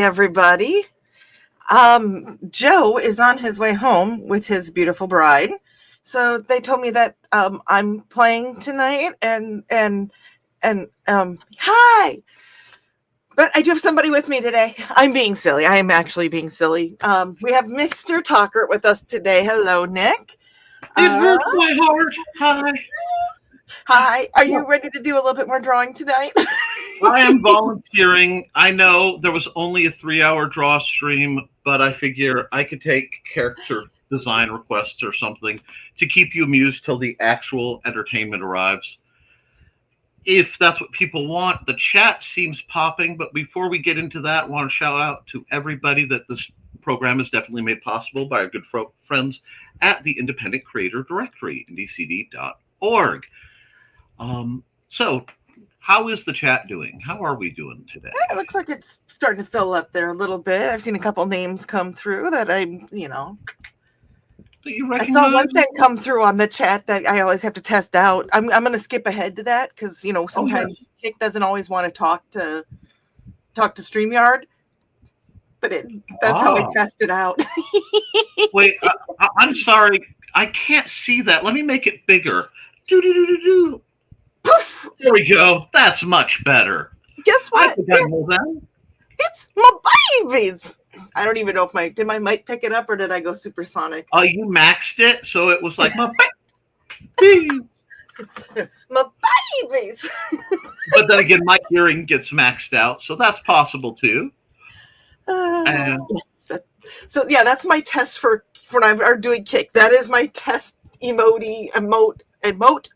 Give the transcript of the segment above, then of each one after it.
everybody. Joe is on his way home with his beautiful bride. So they told me that I'm playing tonight and hi. But I do have somebody with me today. I'm being silly. I am actually being silly. We have Mr. Talker with us today. Hello, Nick. It hurts my heart. Hi. Hi. Are you ready to do a little bit more drawing tonight? I am volunteering. I know there was only a 3-hour draw stream, but I figure I could take character design requests or something to keep you amused till the actual entertainment arrives. If that's what people want, the chat seems popping, but before we get into that, I want to shout out to everybody that this program is definitely made possible by our good friends at the Independent Creator Directory, IndieCD.org. So, how is the chat doing? How are we doing today? It looks like it's starting to fill up there a little bit. I've seen a couple names come through that I saw one thing come through on the chat that I always have to test out. I'm going to skip ahead to that because sometimes Kick doesn't always want to talk to StreamYard, but that's how I test it out. Wait, I'm sorry, I can't see that. Let me make it bigger. Do. Poof! There we go. That's much better. Guess what? It's my babies. I don't even know if did my mic pick it up or did I go supersonic? Oh, you maxed it, so it was like my babies. My babies. But then again, my hearing gets maxed out, so that's possible too. So yeah, that's my test for when I'm doing Kick. That is my test emote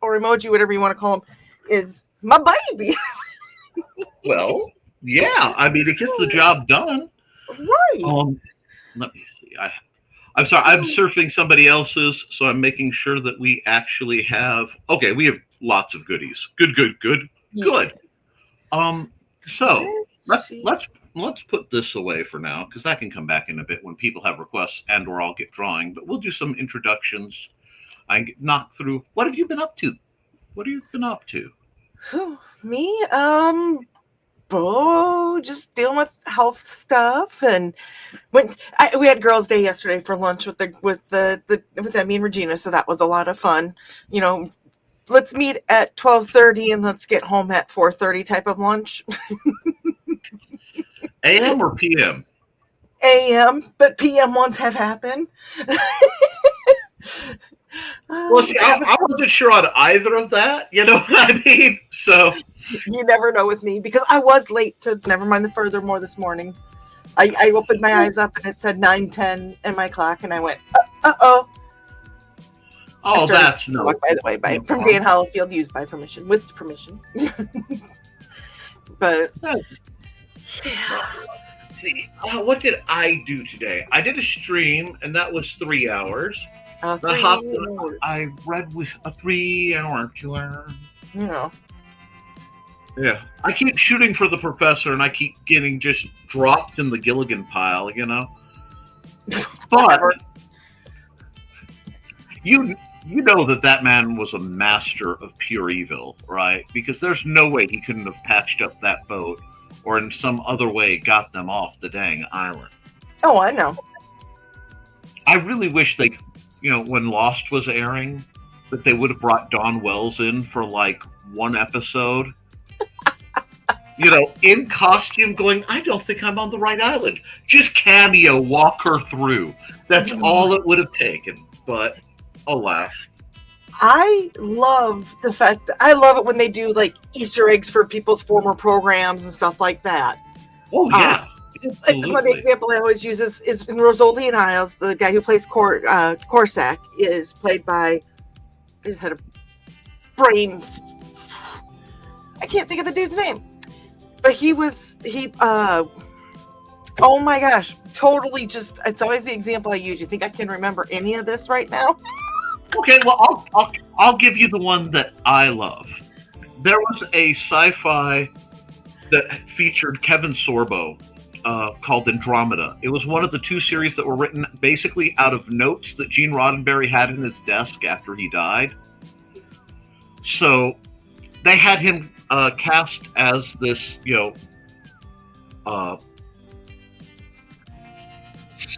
or emoji, whatever you want to call them, is my babies. Well, yeah. I mean, it gets the job done. Right. Let me see. I'm sorry. I'm surfing somebody else's, so I'm making sure that we actually have. Okay, we have lots of goodies. Good. Yeah. So let's put this away for now because that can come back in a bit when people have requests and/or I'll get drawing. But we'll do some introductions. I knock through. What have you been up to? Me? Just dealing with health stuff, and we had Girls' Day yesterday for lunch with Emmy and Regina, so that was a lot of fun. Let's meet at 12:30 and let's get home at 4:30 type of lunch. AM or PM? AM, but PM ones have happened. Well, see, I wasn't sure on either of that. You know what I mean? So you never know with me because I was late to. Never mind the furthermore this morning. I opened my eyes up and it said 9:10 in my clock, and I went, oh. Oh, that's no. By the way, from Dan Hollifield, used by permission, with permission. But yeah. See, what did I do today? I did a stream, and that was 3 hours. I read with a 3-hour killer. Yeah. Yeah. I keep shooting for the professor, and I keep getting just dropped in the Gilligan pile, But you know that man was a master of pure evil, right? Because there's no way he couldn't have patched up that boat or in some other way got them off the dang island. Oh, I know. I really wish they, when Lost was airing, that they would have brought Dawn Wells in for like one episode. In costume going, I don't think I'm on the right island. Just cameo, walk her through. That's all it would have taken. But alas. I love it when they do like Easter eggs for people's former programs and stuff like that. Oh yeah. One example I always use is in Rosolian Isles, the guy who plays Corsac is played by, I just had a brain. I can't think of the dude's name. But oh my gosh, totally it's always the example I use. You think I can remember any of this right now? Okay, well, I'll give you the one that I love. There was a sci-fi that featured Kevin Sorbo called Andromeda. It was one of the 2 series that were written basically out of notes that Gene Roddenberry had in his desk after he died. So they had him cast as this,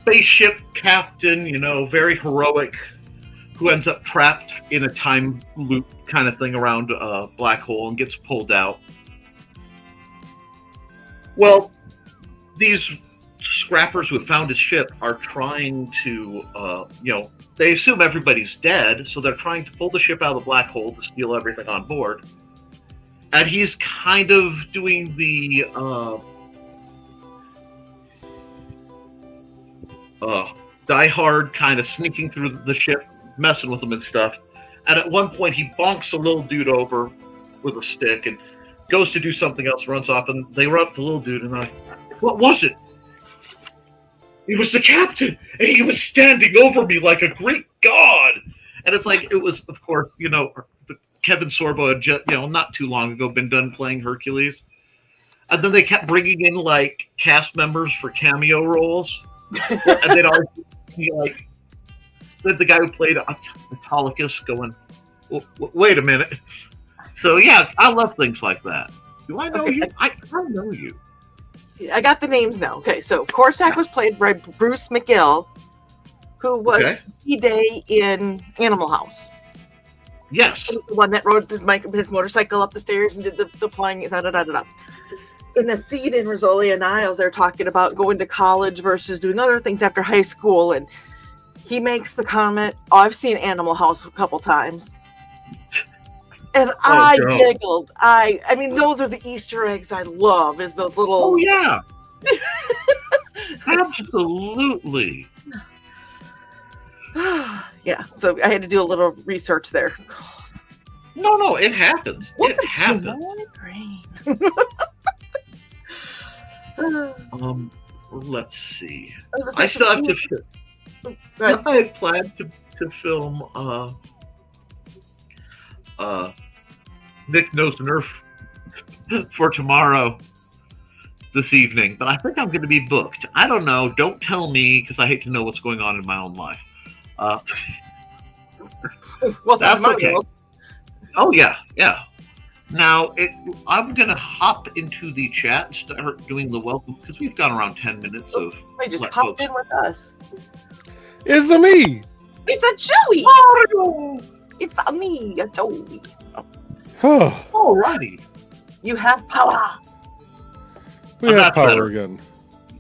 spaceship captain, very heroic, who ends up trapped in a time loop kind of thing around a black hole and gets pulled out. Well, these scrappers who have found his ship are trying to, they assume everybody's dead, so they're trying to pull the ship out of the black hole to steal everything on board. And he's kind of doing the Die Hard, kind of sneaking through the ship, messing with them and stuff. And at one point, he bonks a little dude over with a stick and goes to do something else, runs off, and they run up to the little dude, and what was it? He was the captain, and he was standing over me like a Greek god. And it's like, it was, of course, Kevin Sorbo had just, not too long ago been done playing Hercules. And then they kept bringing in, like, cast members for cameo roles. And they'd always be like, the guy who played Autolycus going, wait a minute. So, yeah, I love things like that. Do I know you? I know you. I got the names now. Okay, so Corsac was played by Bruce McGill, who was D-Day in Animal House. Yes. He was the one that rode his motorcycle up the stairs and did the flying, da-da-da-da-da. In the scene in Rizzoli and Niles, they're talking about going to college versus doing other things after high school, and he makes the comment, I've seen Animal House a couple times. And I giggled. I mean, those are the Easter eggs I love, is those little... Oh, yeah. Absolutely. Yeah, so I had to do a little research there. No, it happens. What it happens. Let's see. I still have to... I had planned to film Nick Knows Nerf for tomorrow this evening, but I think I'm going to be booked. I don't know. Don't tell me, because I hate to know what's going on in my own life. Well, that's okay. Oh, yeah. Now, I'm going to hop into the chat and start doing the welcome, because we've gone around 10 minutes of... Somebody just popped in with us. It's me! It's a Joey! Mario! It's a me, a Joey. Alrighty. You have power. We have power again.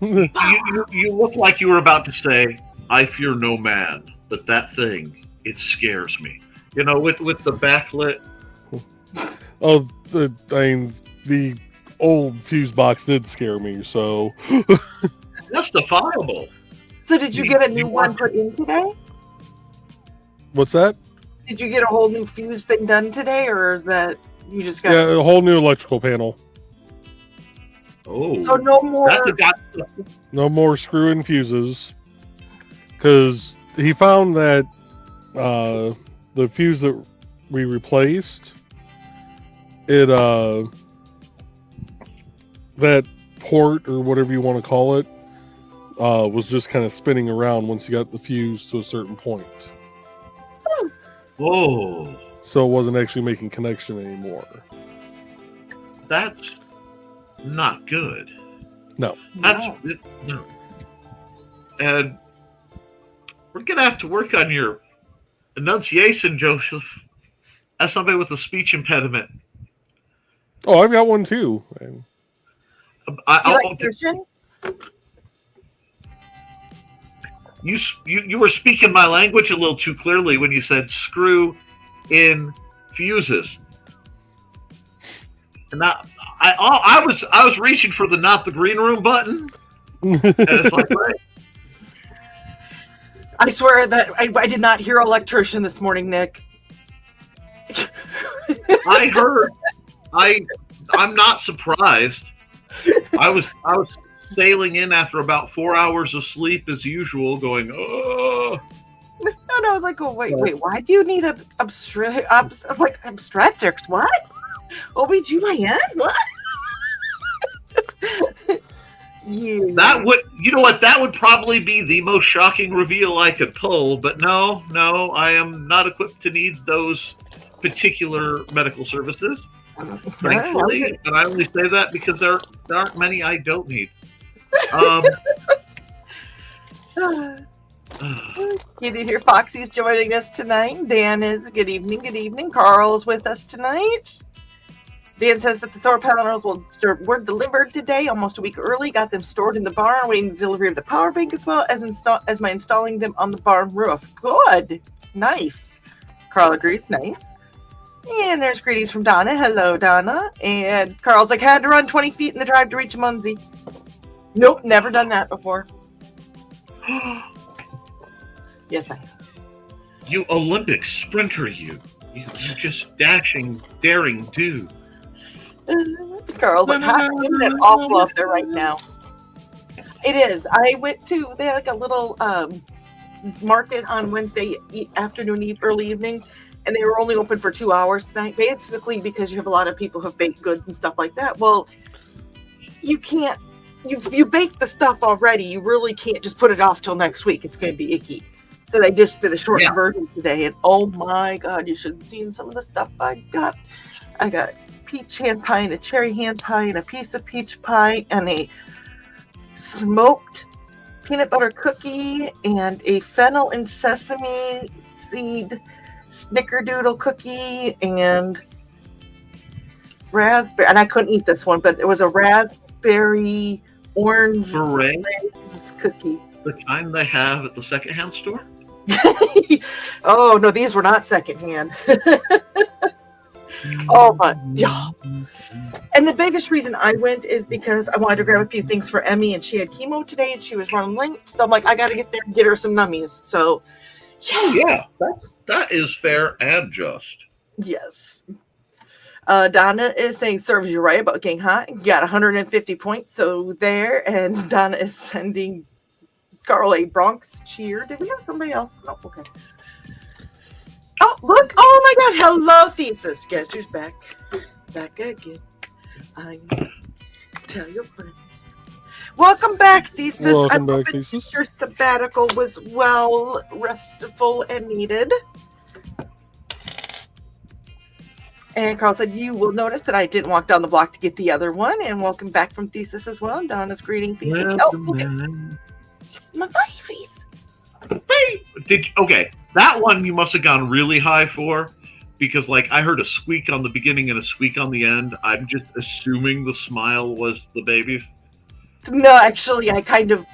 You look like you were about to say, I fear no man, but that thing, it scares me. With the backlit. Oh, the old fuse box did scare me, so... Justifiable. So did you get a new one put in today? What's that? Did you get a whole new fuse thing done today, or is that you just got... Yeah, a whole new electrical panel. Oh. So no more... No more screw-in fuses. Because he found that the fuse that we replaced, that port, or whatever you want to call it, was just kind of spinning around once you got the fuse to a certain point. Whoa. So it wasn't actually making connection anymore. That's not good. No. No. And we're going to have to work on your enunciation, Joseph, as somebody with a speech impediment. Oh, I've got one too. You were speaking my language a little too clearly when you said screw in fuses. And I was reaching for the not the green room button. And it's like, right. I swear that I did not hear electrician this morning, Nick. I heard. I'm not surprised. I was sailing in after about 4 hours of sleep as usual, going, oh. And I was like, oh, wait, why do you need obstetrics? What? OBGYN? What? Yeah. That would, that would probably be the most shocking reveal I could pull, but no, I am not equipped to need those particular medical services. Thankfully, and I only say that because there aren't many I don't need. You did hear Foxy's joining us tonight. Dan is. Good evening. Good evening. Carl's with us tonight. Dan says that the solar panels were delivered today, almost a week early. Got them stored in the barn, waiting for delivery of the power bank as well as my installing them on the barn roof. Good. Nice. Carl agrees. Nice. And there's greetings from Donna. Hello, Donna. And Carl's like, had to run 20 feet in the drive to reach Munzie. Nope, never done that before. Yes, I have. You Olympic sprinter, you just dashing, daring dude. Carl's like, hot and awful out there right now. It is. I went to, they had like a little market on Wednesday afternoon, early evening, and they were only open for 2 hours tonight, basically because you have a lot of people who have baked goods and stuff like that. Well, you can't, you bake the stuff already. You really can't just put it off till next week. It's going to be icky. So they just did a short version today, and oh my God, you should have seen some of the stuff I got. I got peach hand pie and a cherry hand pie and a piece of peach pie and a smoked peanut butter cookie and a fennel and sesame seed snickerdoodle cookie and raspberry. And I couldn't eat this one, but it was a raspberry orange cookie. The kind they have at the secondhand store? Oh no, these were not secondhand. Oh my, yeah. And the biggest reason I went is because I wanted to grab a few things for Emmy, and she had chemo today, and she was running late. So I'm like, I got to get there and get her some nummies. So, yeah, that is fair and just. Yes. Donna is saying, serves you right about getting hot. You got 150 points, so there. And Donna is sending Carl a Bronx cheer. Did we have somebody else? No, okay. Oh, look. Oh, my God. Hello, Thesis. Guess who's back? Back again. I tell your friends. Welcome back, Thesis. Welcome back, Thesis. Your sabbatical was well restful and needed. And Carl said, you will notice that I didn't walk down the block to get the other one. And welcome back from Thesis as well. Donna's greeting Thesis. Okay. My face. Okay, that one you must have gone really high for, because like I heard a squeak on the beginning and a squeak on the end. I'm just assuming the smile was the baby's. No, actually,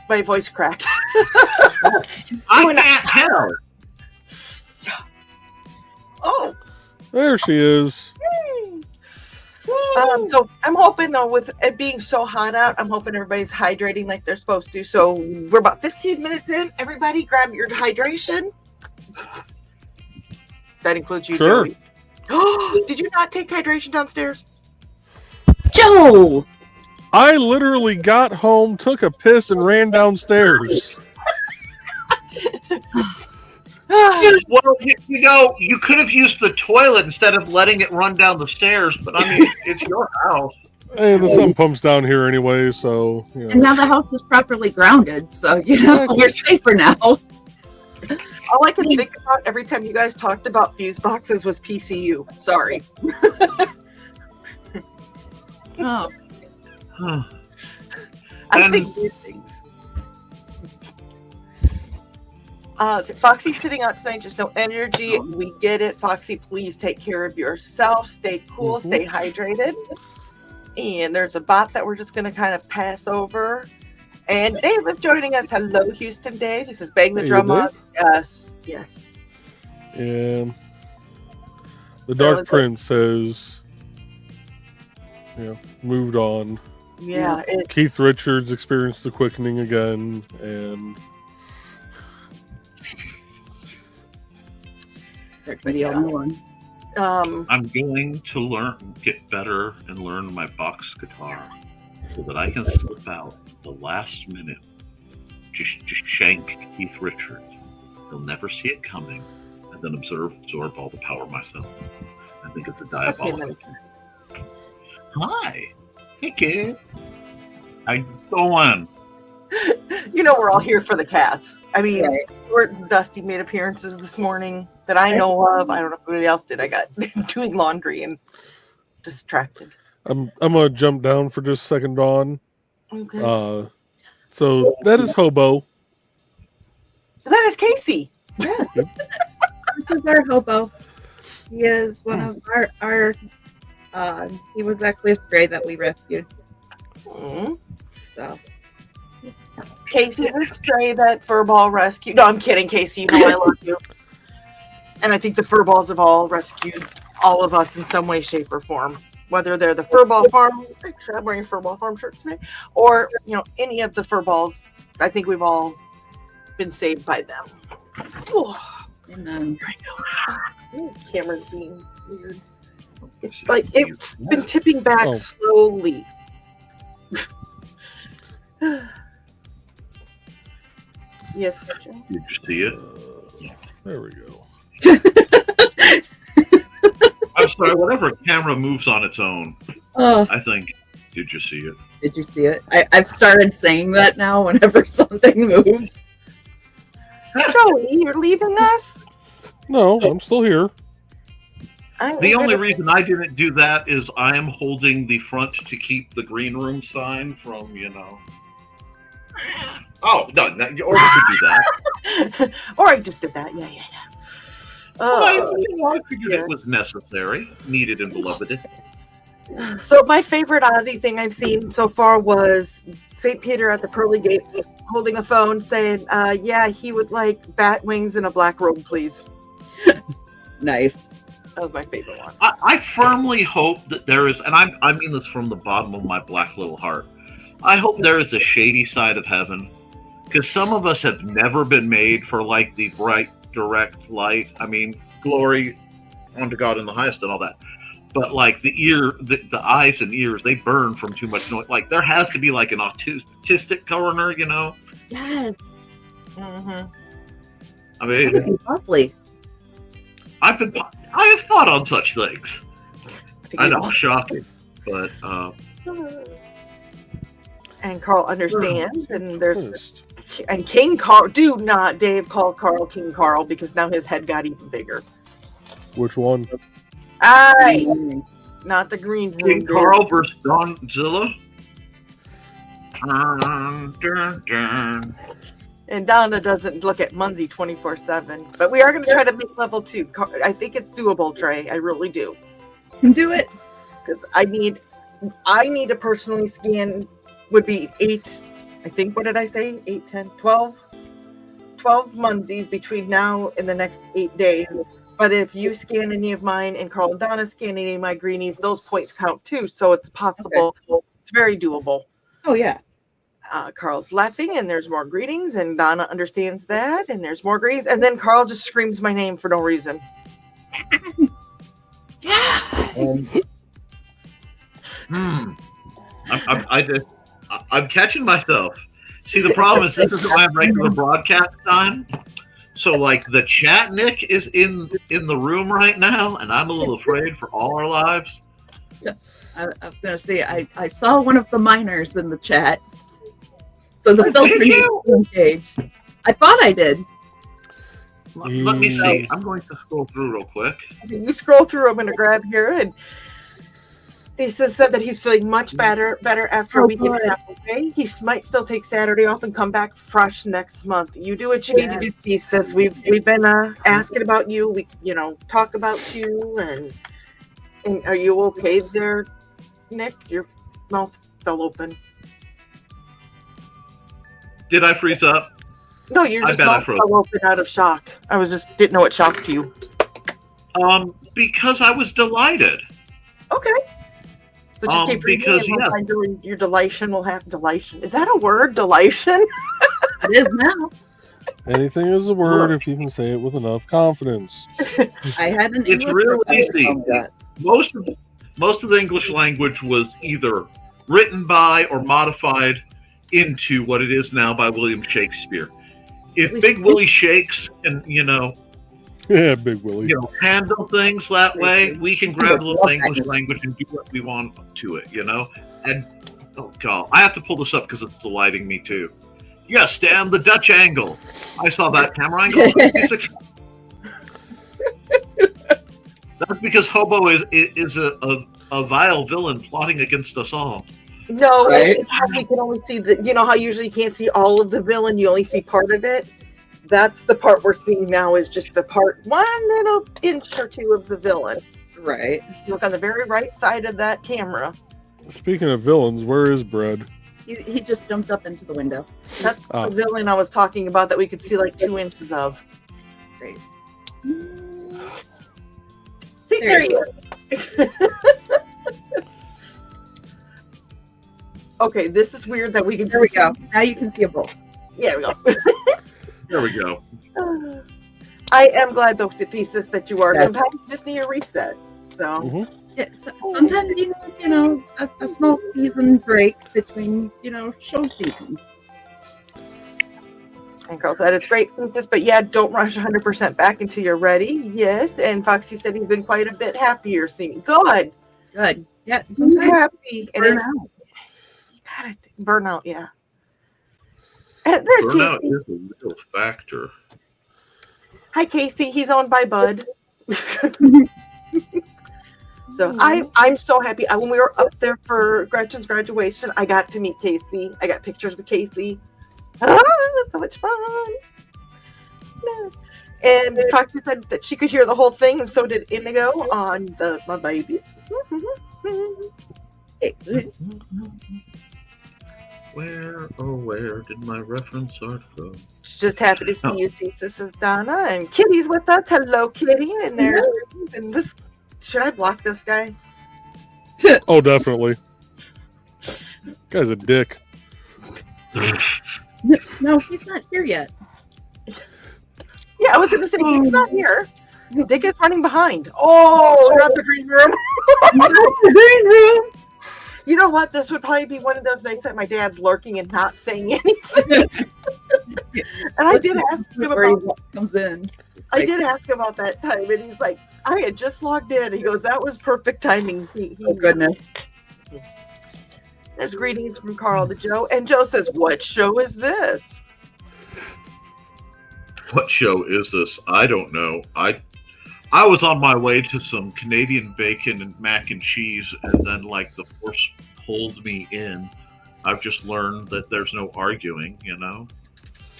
my voice cracked. I can't tell. Yeah. Oh. There she is. So I'm hoping though, with it being so hot out, I'm hoping everybody's hydrating like they're supposed to. So we're about 15 minutes in. Everybody grab your hydration. That includes you, sure. Joey. Did you not take hydration downstairs? Joe! I literally got home, took a piss, and ran downstairs. Well, you could have used the toilet instead of letting it run down the stairs, but I mean, it's your house. Hey, the sun pumps down here anyway, so... You know. And now the house is properly grounded, so, we're safer now. All I can think about every time you guys talked about fuse boxes was PCU. Sorry. Oh. I think weird things. So Foxy's sitting out tonight, just no energy. We get it. Foxy, please take care of yourself. Stay cool, stay hydrated. And there's a bot that we're just going to kind of pass over. And Dave is joining us. Hello, Houston Dave. He says, bang the drum on. Yes, yes. And the Dark Prince has moved on. Yeah. Keith Richards experienced the quickening again, and Everybody on one. I'm going to get better and learn my box guitar so that I can slip out the last minute, just shank Keith Richards. He'll never see it coming, and then absorb all the power myself. I think it's a diabolical thing. Hi. Hey, kid. How you doing? We're all here for the cats. I mean, Stuart and Dusty made appearances this morning that I know of. I don't know if anybody else did. I got doing laundry and distracted. I'm gonna jump down for just a second, Dawn. Okay. So that is Hobo. That is Casey. Yeah. This is our hobo. He is one of our he was actually a stray that we rescued. Mm. So Casey's a stray that Furball rescued. No, I'm kidding, Casey. You know I love you. And I think the Furballs have all rescued all of us in some way, shape, or form. Whether they're the Furball Farm, actually I'm wearing a Furball Farm shirt today, or any of the Furballs, I think we've all been saved by them. and then Camera's being weird. It's been tipping back slowly. Yes, Jim. Did you see it? There we go. I'm sorry, whatever camera moves on its own, oh, I think. Did you see it? did you see it? I've started saying that now whenever something moves. Joey, you're leaving us? No, I'm still here. The only reason I didn't do that is I am holding the front to keep the green room sign from, Oh, no, or we could do that. Or I just did that. Yeah. I figured it was necessary, needed and beloved. So my favorite Aussie thing I've seen so far was St. Peter at the pearly gates holding a phone saying, yeah, he would like bat wings and a black robe, please. Nice. That was my favorite one. I firmly hope that there is, and I mean this from the bottom of my black little heart, I hope there is a shady side of heaven, because some of us have never been made for like the bright, direct light. I mean, glory unto God in the highest and all that. But like the eyes and ears, they burn from too much noise. Like there has to be like an autistic corner, Yes. Mm-hmm. I mean, That would be lovely. I have thought on such things. I know, shocking, but and Carl understands, and there's Honest. and King Carl. Do not, Dave, call Carl King Carl because now his head got even bigger. Which one? Aye, not the green room. King Carl versus Donzilla. Dun, dun, dun. And Donna doesn't look at Munsey 24/7, but we are going to try to make level 2. I think it's doable, Trey. I really do, Can do it. because I need to personally scan. Would be 8. I think. What did I say? 8, 10, 12. 12 Munsies between now and the next 8 days. But if you scan any of mine and Carl and Donna scan any of my greenies, those points count too. So it's possible. Okay. It's very doable. Oh yeah. Carl's laughing, and there's more greetings, and Donna understands that, and there's more greetings, and then Carl just screams my name for no reason. I'm catching myself. See, the problem is this is why I'm regular broadcast time. So, like, the chat Nick is in the room right now, and I'm a little afraid for all our lives. I was going to say, I saw one of the minors in the chat. So the filter needs to engage. I thought I did. Let me see. I'm going to scroll through real quick. You scroll through, I'm going to grab here, and he said that he's feeling much better after a week and a half away. He might still take Saturday off and come back fresh next month. You do what you need to do, he says. We've been asking about you. We talk about you, and are you okay there, Nick? Your mouth fell open. Did I freeze up? No, you're just mouth fell open out of shock. I didn't know what shocked you. Because I was delighted. Okay. So just keep reading, because your delation will have delation. Is that a word? Delation? It is now. Anything is a word if you can say it with enough confidence. I had an It's English real professor easy. tell me that. Most of the English language was either written by or modified into what it is now by William Shakespeare. If Big Willie Shakes and Yeah, Big Willie. handle things that way, we can grab a little English language and do what we want to it, And oh god, I have to pull this up because it's delighting me too. Yes, Dan, the Dutch angle. I saw that camera angle. That's because Hobo is a vile villain plotting against us all. No, right? we can only see how usually you can't see all of the villain, you only see part of it. That's the part we're seeing now is just the part 1 little inch or 2 of the villain. Right. Look on the very right side of that camera. Speaking of villains, where is Bread? He just jumped up into the window. That's the villain I was talking about that we could see like 2 inches of. Great. See, there you go. Okay, this is weird that we can There we go. Now you can see a bowl. Yeah, we go. There we go. I am glad, though, Thesis, that you are. Yes. Sometimes you just need a reset. So, Yeah, sometimes you know a small season break between show seasons. and Carl said it's great, Thesis, but yeah, don't rush 100% back until you're ready. Yes, and Foxy said he's been quite a bit happier seeing. Good. Good. Yeah. I'm Sometimes happy. And burn it's, out. God, burnout, yeah. And there's Burnout Casey. is a real factor. Hi, Casey. He's owned by Bud. So I'm so happy. When we were up there for Gretchen's graduation, I got to meet Casey. I got pictures with Casey. So much fun. And Foxy said that she could hear the whole thing, and so did Indigo on my babies. Where did my reference art go? She's just happy to see you, Thesis, says Donna. And Kitty's with us. Hello, Kitty. And there's and this. Should I block this guy? Oh, definitely. Guy's a dick. No, he's not here yet. Yeah, I was going to say Dick's not here. Dick is running behind. Oh, not the green room. Not the green room. You know what? This would probably be one of those nights that my dad's lurking and not saying anything. And I did ask him Where about. he comes in. I did ask him about that time, and he's like, "I had just logged in." He goes, "That was perfect timing." Oh goodness. There's greetings from Carl to Joe, and Joe says, "What show is this?" What show is this? I don't know. I was on my way to some Canadian bacon and mac and cheese, and then like the force pulled me in. I've just learned that there's no arguing,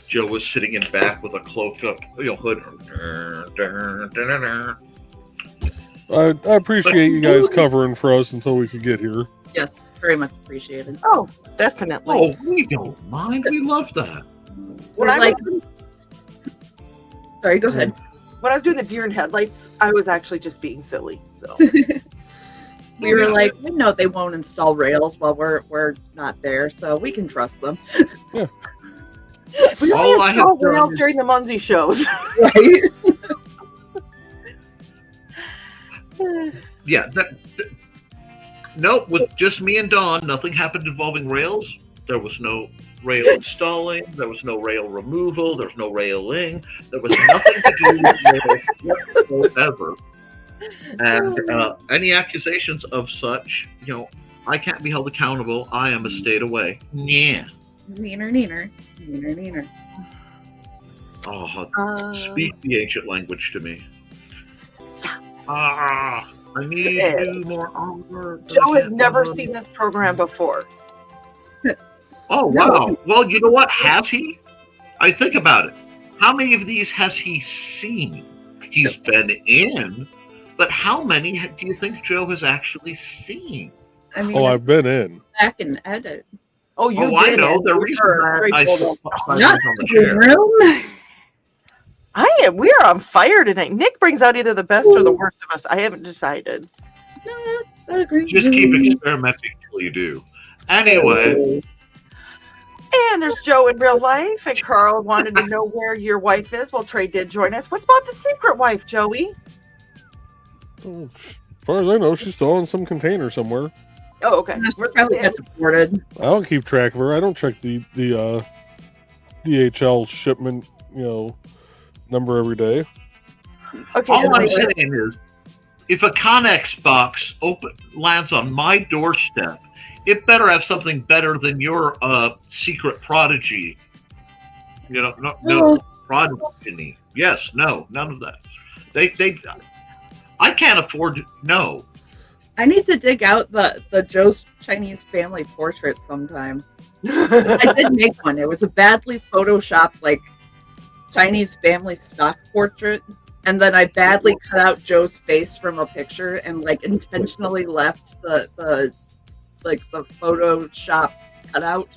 Joe was sitting in back with a cloaked up hood. I appreciate you guys covering for us until we could get here. Yes, very much appreciated. Oh, definitely. Oh, we don't mind. We love that. When We're I like, was- sorry, go ahead. when I was doing the deer in headlights, I was actually just being silly. So We were like, we know they won't install rails while we're not there, so we can trust them. we All only I install have done rails is- during the Munzie shows. Right? Yeah. Nope, with just me and Dawn, nothing happened involving rails. There was no rail installing. There was no rail removal. There was no railing. There was nothing to do with rails whatsoever. And any accusations of such, I can't be held accountable. I am a state away. Yeah. Neener. Oh, speak the ancient language to me. I need you more armor. Joe has never seen this program before. Oh, wow. Well, you know what? Has he? I think about it. How many of these has he seen? He's been in, but how many do you think Joe has actually seen? I mean, Oh, I've been in. back and edit. Oh, you I did know. it. The You reason were that I straightforward. was Not on the the chair. room. We are on fire tonight. Nick brings out either the best or the worst of us. I haven't decided. No, I agree. Just keep experimenting until you do. Anyway, And there's Joe in real life, and Carl wanted to know where your wife is. Well, Trey did join us. What's about the secret wife, Joey? As far as I know, she's still in some container somewhere. Oh, okay. She probably got deported. I don't keep track of her. I don't check the DHL shipment, number every day. Okay. all I'm like- saying is, if a Connex box lands on my doorstep, it better have something better than your secret prodigy. No prodigy. Yes, no, none of that. They I can't afford. No. I need to dig out the Joe's Chinese family portrait sometime. I did make one. It was a badly photoshopped, like Chinese family stock portrait, and then I badly cut out Joe's face from a picture and like intentionally left the Photoshop cutout,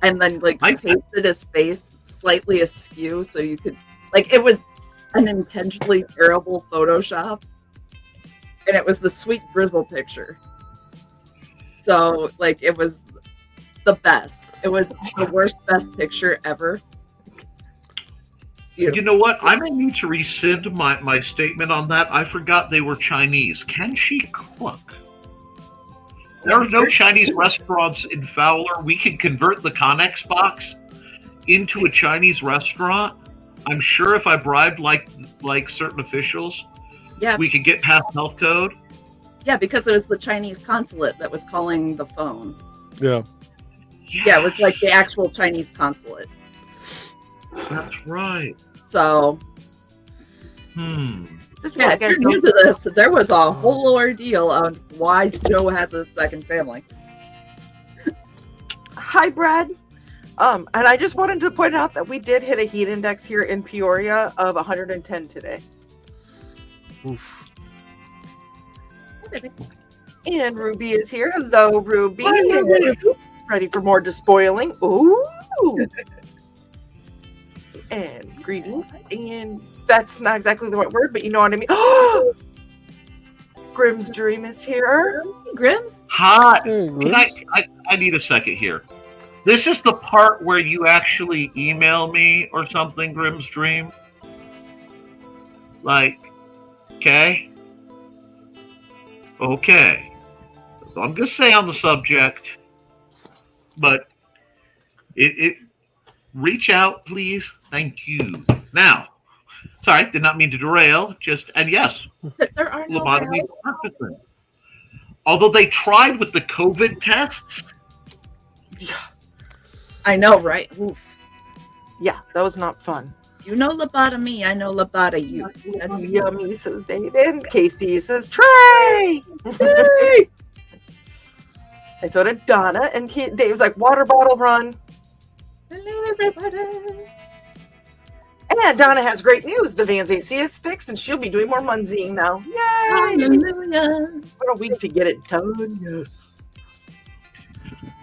and then like pasted his face slightly askew so you could like it was an intentionally terrible Photoshop, and it was the sweet drizzle picture. So like it was the best. It was the worst best picture ever. You know what? I may need to rescind my statement on that. I forgot they were Chinese. Can she cook? There are no Chinese restaurants in Fowler. We can convert the Connex box into a Chinese restaurant. I'm sure if I bribed like certain officials, we could get past health code. Yeah, because it was the Chinese consulate that was calling the phone. Yeah. Yes. Yeah, it was like the actual Chinese consulate. That's right. So, Just yeah, if you're new to this, there was a whole ordeal on why Joe has a second family. Hi, Brad. And I just wanted to point out that we did hit a heat index here in Peoria of 110 today. Oof. And Ruby is here. Hello, Ruby. Hi, Ruby. Ready for more despoiling. Ooh. And greetings. And that's not exactly the right word, but you know what I mean. Grimm's Dream is here. Grimm's? Hi. Hey, Can I need a second here. This is the part where you actually email me or something, Grimm's Dream. Like, okay. So I'm gonna say on the subject, but it reach out, please. Thank you. Now, sorry, did not mean to derail. And yes, There are no lobotomy. Although they tried with the COVID tests. I know, right? Oof. Yeah, that was not fun. You know lobotomy, I know lobotomy you. That's Yummy, says David. Casey says Trey. And so did Donna. And Dave's like, water bottle run. Hello, everybody. And Donna has great news. The Van's AC is fixed, and she'll be doing more munzing now. Yay! Hallelujah. What a week to get it done. Yes.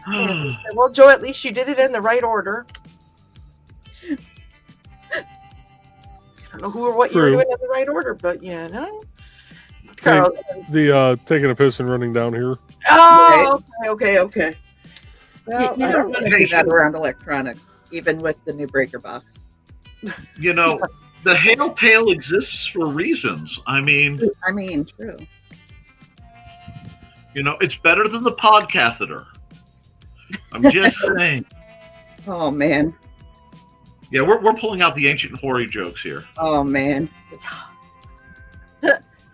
And, well, Joe, at least you did it in the right order. I don't know who or what you were doing in the right order, but yeah, no. Carl, The taking a piss and running down here. oh, okay. Well, You don't want to do that around electronics, even with the new breaker box. You know, the hail pail exists for reasons. I mean, true. You know, it's better than the pod catheter. I'm just saying. Oh, man. Yeah, we're pulling out the ancient hoary jokes here. Oh, man.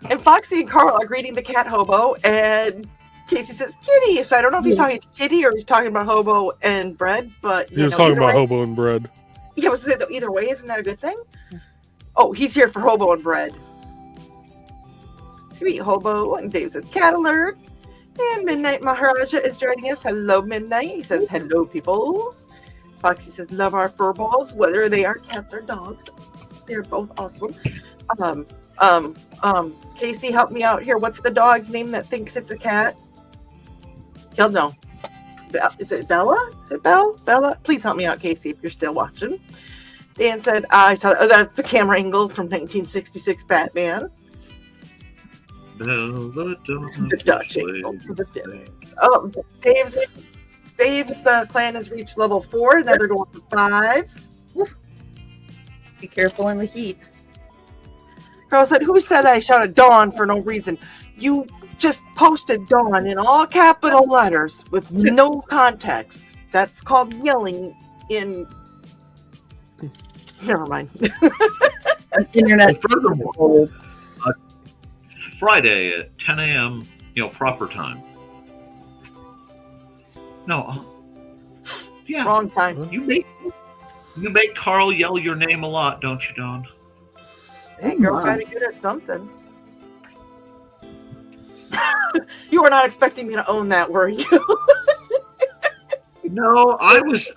And Foxy and Carl are greeting the cat hobo, and Casey says kitty. So I don't know if he's talking kitty or he's talking about hobo and bread, but He was talking about hobo and bread. Yeah, was it either way? Isn't that a good thing? Oh, he's here for hobo and bread. Sweet hobo, and Dave says cat alert. And Midnight Maharaja is joining us. Hello, Midnight. He says hello, peoples. Foxy says love our fur balls, whether they are cats or dogs. They're both awesome. Casey, help me out here. What's the dog's name that thinks it's a cat? He'll know. Is it Bella? Is it Bella? Please help me out, Casey, if you're still watching. Dan said, I saw that's the camera angle from 1966 Batman. The Dutch angle for the films. Oh, Dave's clan has reached level 4. Now they're going for 5. Be careful in the heat. Carl said, who said I shouted Dawn for no reason? You just posted Dawn in all capital letters with no context. That's called yelling in... Never mind. Internet. Furthermore, Friday at 10 a.m., proper time. No. Yeah. Wrong time. You make Carl yell your name a lot, don't you, Dawn? Hey, girl, kind of good at something. You were not expecting me to own that, were you? No, I was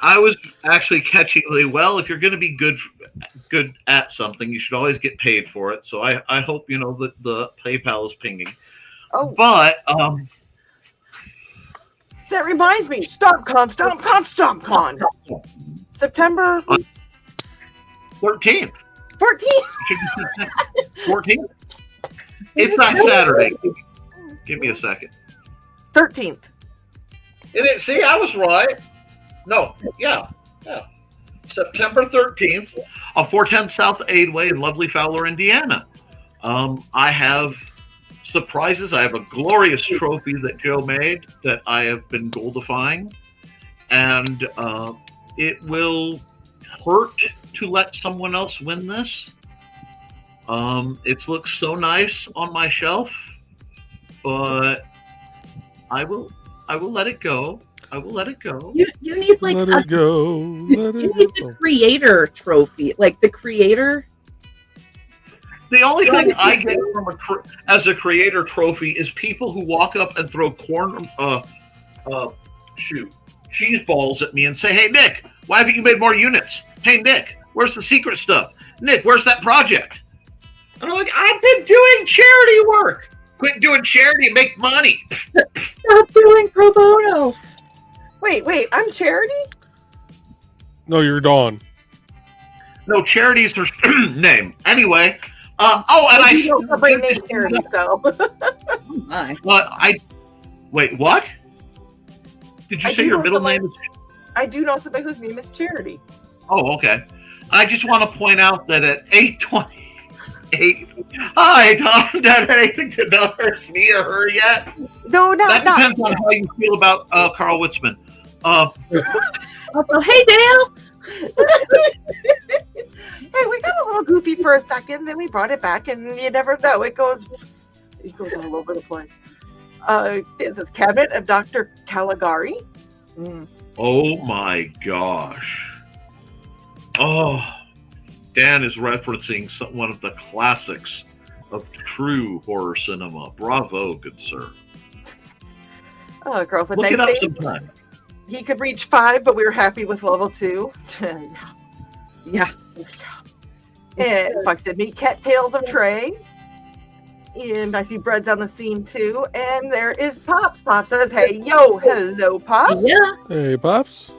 actually catching well. If you're going to be good at something, you should always get paid for it. So I hope that the PayPal is pinging. Oh, But that reminds me. StompCon. September 13th. 14th. 14th. It's not Saturday. Give me a second. 13th. See, I was right. No, yeah. September 13th on 410 South Aidway in lovely Fowler, Indiana. I have surprises. I have a glorious trophy that Joe made that I have been goldifying, and it will hurt to let someone else win this. It looks so nice on my shelf, but I will let it go. I will let it go. You need like Let it go. You need the creator trophy, like the creator. The only thing I get as a creator trophy is people who walk up and throw cheese balls at me and say, "Hey Nick, why haven't you made more units? Hey Nick, where's the secret stuff? Nick, where's that project?" And I'm like, "I've been doing charity work. Quit doing charity and make money." Stop doing pro bono. Wait, I'm Charity? No, you're Dawn. No, charity is her name. Anyway, and You know somebody named Charity, so. Oh my. Wait, what? Did you say your middle name is? I do know somebody whose name is Charity. Oh, okay. I just want to point out that at 8:28, I don't have anything to nurse me or her yet. No, That depends on how you feel about Carl Witzman. Also, hey Dale. Hey, we got a little goofy for a second, then we brought it back, and you never know. It goes all over the place. This is Cabinet of Dr. Caligari. Oh my gosh. Oh, Dan is referencing one of the classics of true horror cinema. Bravo, good sir. Oh, girls, a Look nice it up day. sometime. He could reach 5, but we were happy with level 2. Yeah. And Fox did meet Cattails of Trey. And I see Bread's on the scene too. And there is Pops. Pops says, "Hey, yo, hello, Pops." Yeah. Hey, Pops.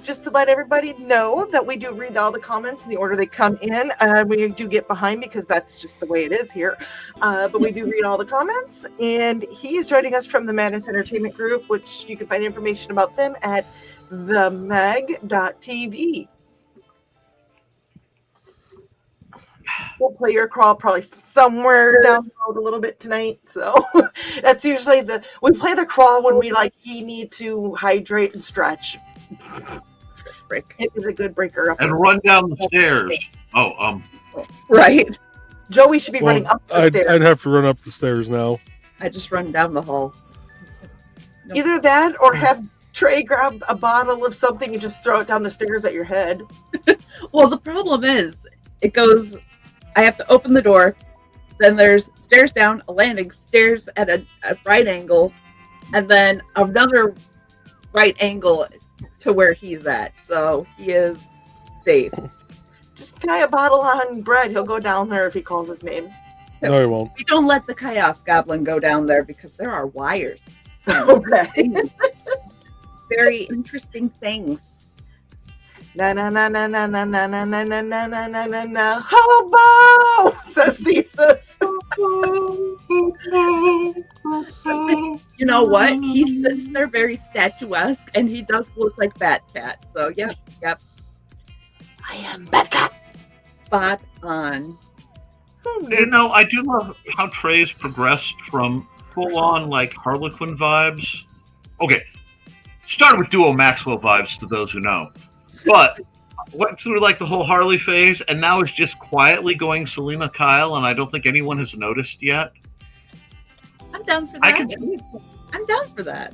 Just to let everybody know that we do read all the comments in the order they come in. We do get behind because that's just the way it is here. But we do read all the comments. And he is joining us from the Madness Entertainment Group, which you can find information about them at themag.tv. We'll play your crawl probably somewhere down the road a little bit tonight. So that's usually we play the crawl when we you need to hydrate and stretch. It is a good breaker up. And run down the stairs. Right. Joey should be running up the stairs. I'd have to run up the stairs now. I just run down the hall. Either that or have Trey grab a bottle of something and just throw it down the stairs at your head. Well, the problem is, I have to open the door, then there's stairs down, a landing, stairs at a right angle, and then another right angle to where he's at. So he is safe. Just tie a bottle on Bread. He'll go down there if he calls his name. No, he won't. We don't let the Chaos Goblin go down there because there are wires. Okay. Very interesting things. Na na na na na na na na na na na na na na na hobo, says Thesis. You know what? He sits there very statuesque, and he does look like Batcat. So yep. I am Batcat. Spot on. I do love how Trey's progressed from full-on Harlequin vibes. Okay, started with Duo Maxwell vibes to those who know, but went through the whole Harley phase, and now is just quietly going Selena Kyle, and I don't think anyone has noticed yet. I'm down for that. I'm down for that.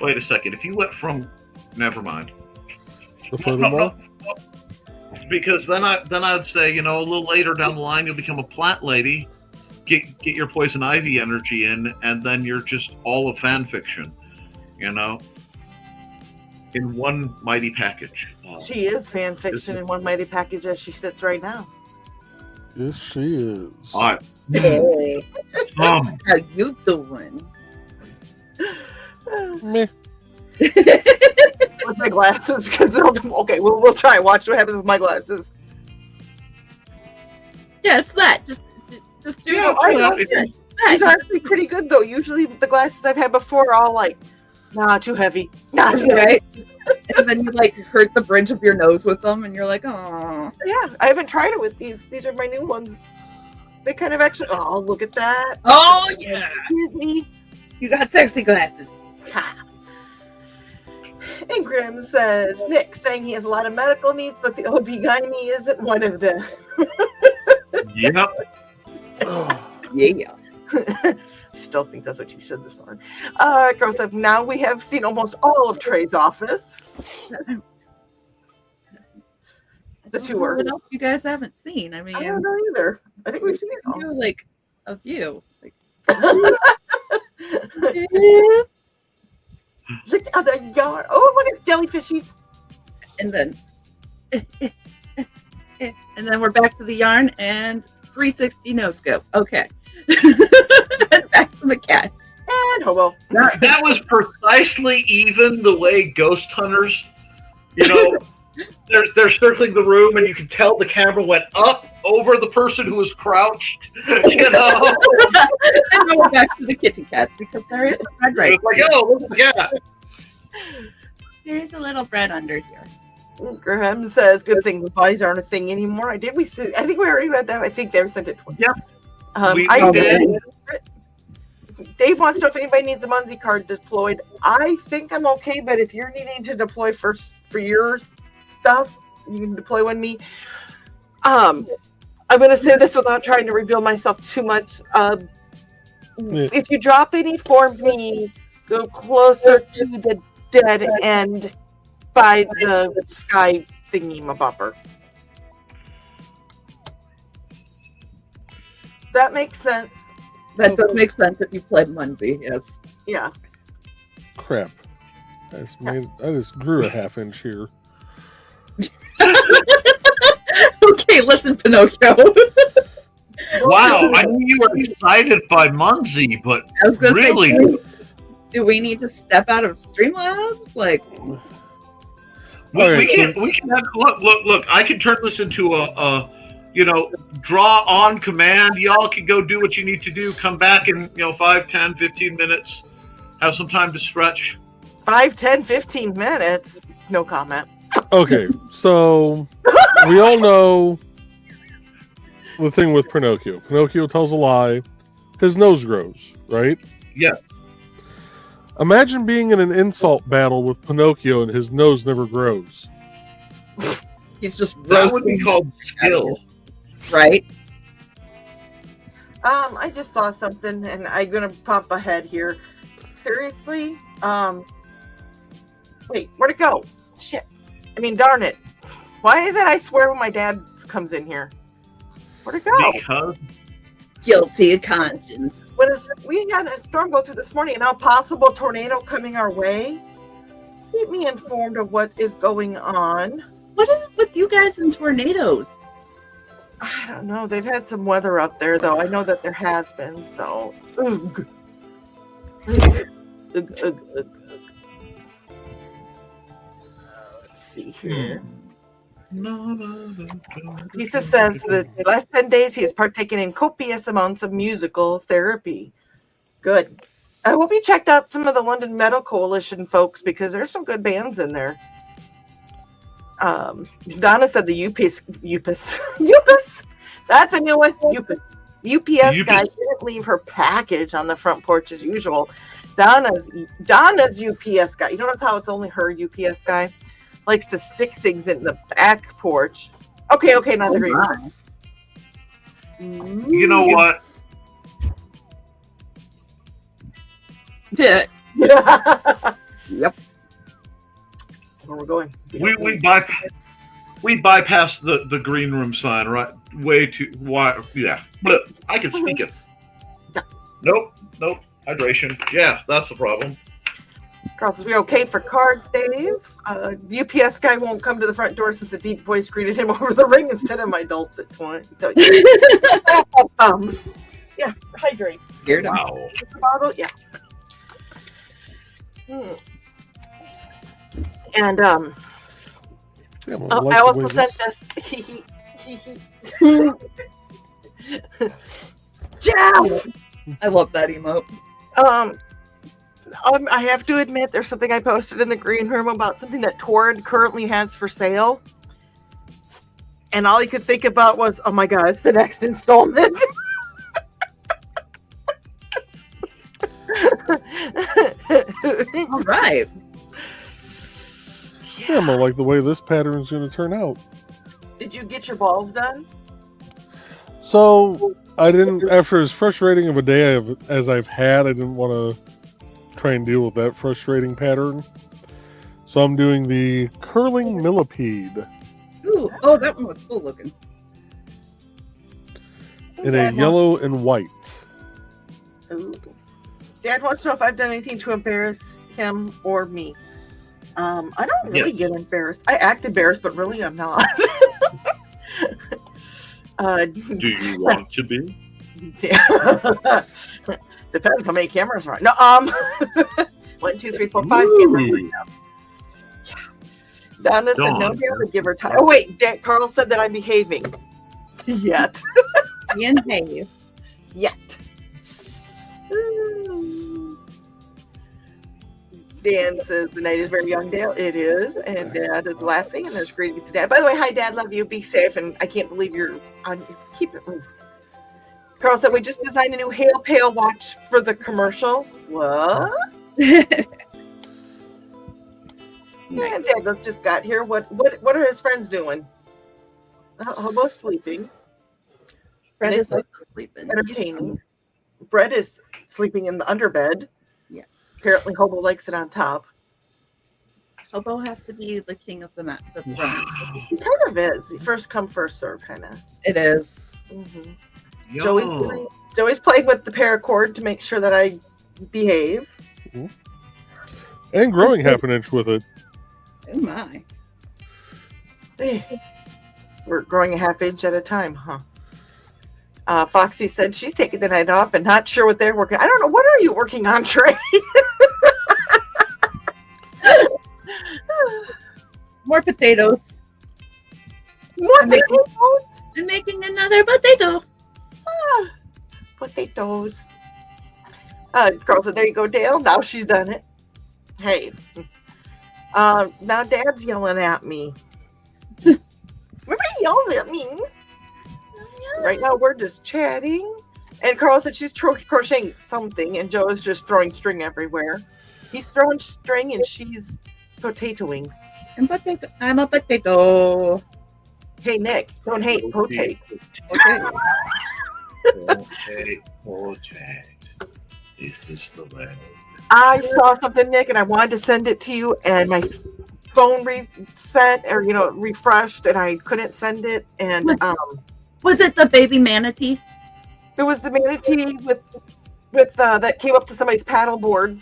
Wait a second. If you went from, never mind. No. Because then I'd say, a little later down the line, you'll become a plant lady, get your poison ivy energy in, and then you're just all of fan fiction, in one mighty package. She is fan fiction in one mighty package as she sits right now. Yes, she is. All right. Hey, how you doing? Meh. With my glasses, because okay, we'll try and watch what happens with my glasses. Yeah, it's that. Just do Yeah, it. These are actually pretty good though. Usually the glasses I've had before are all like, nah, too heavy. Nah, too heavy. Right? And then you like hurt the bridge of your nose with them, and you're like, oh. Yeah, I haven't tried it with these. These are my new ones. They kind of actually. Oh, look at that. Oh yeah, Disney. you got sexy glasses. Ha. And Grim says, Nick saying he has a lot of medical needs, but the OB-GYN isn't one of them. Yep. Yeah. Still think that's what you should this morning. Girl said, now we have seen almost all of Trey's office. The tour. What else you guys haven't seen? I mean, I don't know either. I think we've seen it all. do like a few. Like, Look at the yard. Oh, look at jellyfishies. and then we're back to the yarn and 360 no scope. Okay. And back to the cats. And hobo. That was precisely even the way ghost hunters, they're circling the room and you can tell the camera went up over the person who was crouched, And now we're back to the kitty cats because there is a bread right It's like, oh, look at the cat. There is a little bread under here. Graham says, good thing the bodies aren't a thing anymore. I think we already read that. I think they sent it twice. Yep. I did. Dave wants to know if anybody needs a Munzie card deployed. I think I'm okay, but if you're needing to deploy for your stuff, you can deploy one me. I'm going to say this without trying to reveal myself too much. If you drop any for me, go closer to the dead end by the sky thingy-mabobber. That makes sense. That does make sense if you played Munzie, yes. Yeah. Crap. I just grew a half inch here. Okay, listen, Pinocchio. Wow, I knew you were excited by Munzie, but I was going to really, say, do we need to step out of Streamlabs? Like, we can have, look, I can turn this into a draw on command. Y'all can go do what you need to do. Come back in, 5, 10, 15 minutes. Have some time to stretch. 5, 10, 15 minutes. No comment. Okay, so we all know the thing with Pinocchio. Pinocchio tells a lie. His nose grows, right? Yeah. Imagine being in an insult battle with Pinocchio and his nose never grows. he's just That would be roasting, called skill. right? I just saw something and I'm gonna pop ahead here. Seriously? Wait, where'd it go? Shit. Darn it. Why is it I swear when my dad comes in here? Where'd it go? Because Guilty of conscience. We had a storm go through this morning and now a possible tornado coming our way. Keep me informed of what is going on. What is it with you guys and tornadoes? I don't know. They've had some weather up there, though. I know that there has been, so. Ugh. Ugh, ugh, ugh, ugh. Let's see here. Lisa says that the last 10 days he has partaken in copious amounts of musical therapy. Good. I hope you checked out some of the London Metal Coalition folks because there's some good bands in there. Donna said the UPS. That's a new one. UPS guy didn't leave her package on the front porch as usual. Donna's UPS guy. You notice how it's only her UPS guy? Likes to stick things in the back porch. Okay, now they're green. you know what? Yeah. Yep. Where we're going. We bypassed the green room sign, right? Way too wide. Yeah, but I can speak it. Nope. Hydration. Yeah, that's the problem. Carl says, we okay for cards, Dave? The UPS guy won't come to the front door since a deep voice greeted him over the ring instead of my dulcet tone. Yeah, hydrate. Wow. Just a bottle, yeah. And Yeah, well, I like the also way sent this. Jeff! I love that emote. I have to admit, there's something I posted in the green room about something that Torrid currently has for sale. And all he could think about was, oh my god, it's the next installment. All right. Yeah, I'm like the way this pattern's going to turn out. Did you get your balls done? So I didn't. After as frustrating of a day as I've had, I didn't want to try and deal with that frustrating pattern. So I'm doing the curling millipede Ooh, oh, that one was cool looking. in a yellow and white. Ooh. Dad wants to know if I've done anything to embarrass him or me. I don't really get embarrassed. I act embarrassed, but really I'm not. Do you want to be? Yeah. Depends how many cameras are on. No, 1, 2, 3, 4, 5 cameras right now. Yeah. Donna said no, Dad would give her time. Oh wait, Carl said that I'm behaving. Yet. And Dave. Yet. Dan says the night is very young, Dale. It is, and Dad is laughing, and there's greetings to Dad. By the way, hi, Dad. Love you. Be safe, and I can't believe you're on. Keep it moving. Carl said we just designed a new Hail Pale watch for the commercial. What? And Dad just got here. What are his friends doing? Hobo's sleeping. Brett is also sleeping. Entertaining. Brett is sleeping in the underbed. Yeah. Apparently, Hobo likes it on top. Hobo has to be the king of the throne. He kind of is. First come, first serve, kind of. It is. Mm-hmm. Yo. Joey's playing with the paracord to make sure that I behave. Mm-hmm. And growing half an inch with it. Oh my. We're growing a half inch at a time, huh? Foxy said she's taking the night off and not sure what they're working. I don't know. What are you working on, Trey? More potatoes. More potatoes? I'm making another potato. Potatoes. Girl said, there you go, Dale. Now she's done it. Hey. Now Dad's yelling at me. Everybody yells at me. Right now we're just chatting. And Carl said she's crocheting something, and Joe is just throwing string everywhere. He's throwing string and she's potatoing. I'm a potato. Hey, Nick, don't hate, potate. Okay. Potate. This is the way. I saw something, Nick, and I wanted to send it to you, and my phone reset or refreshed, and I couldn't send it. And Was it the baby manatee? it was the manatee with that came up to somebody's paddleboard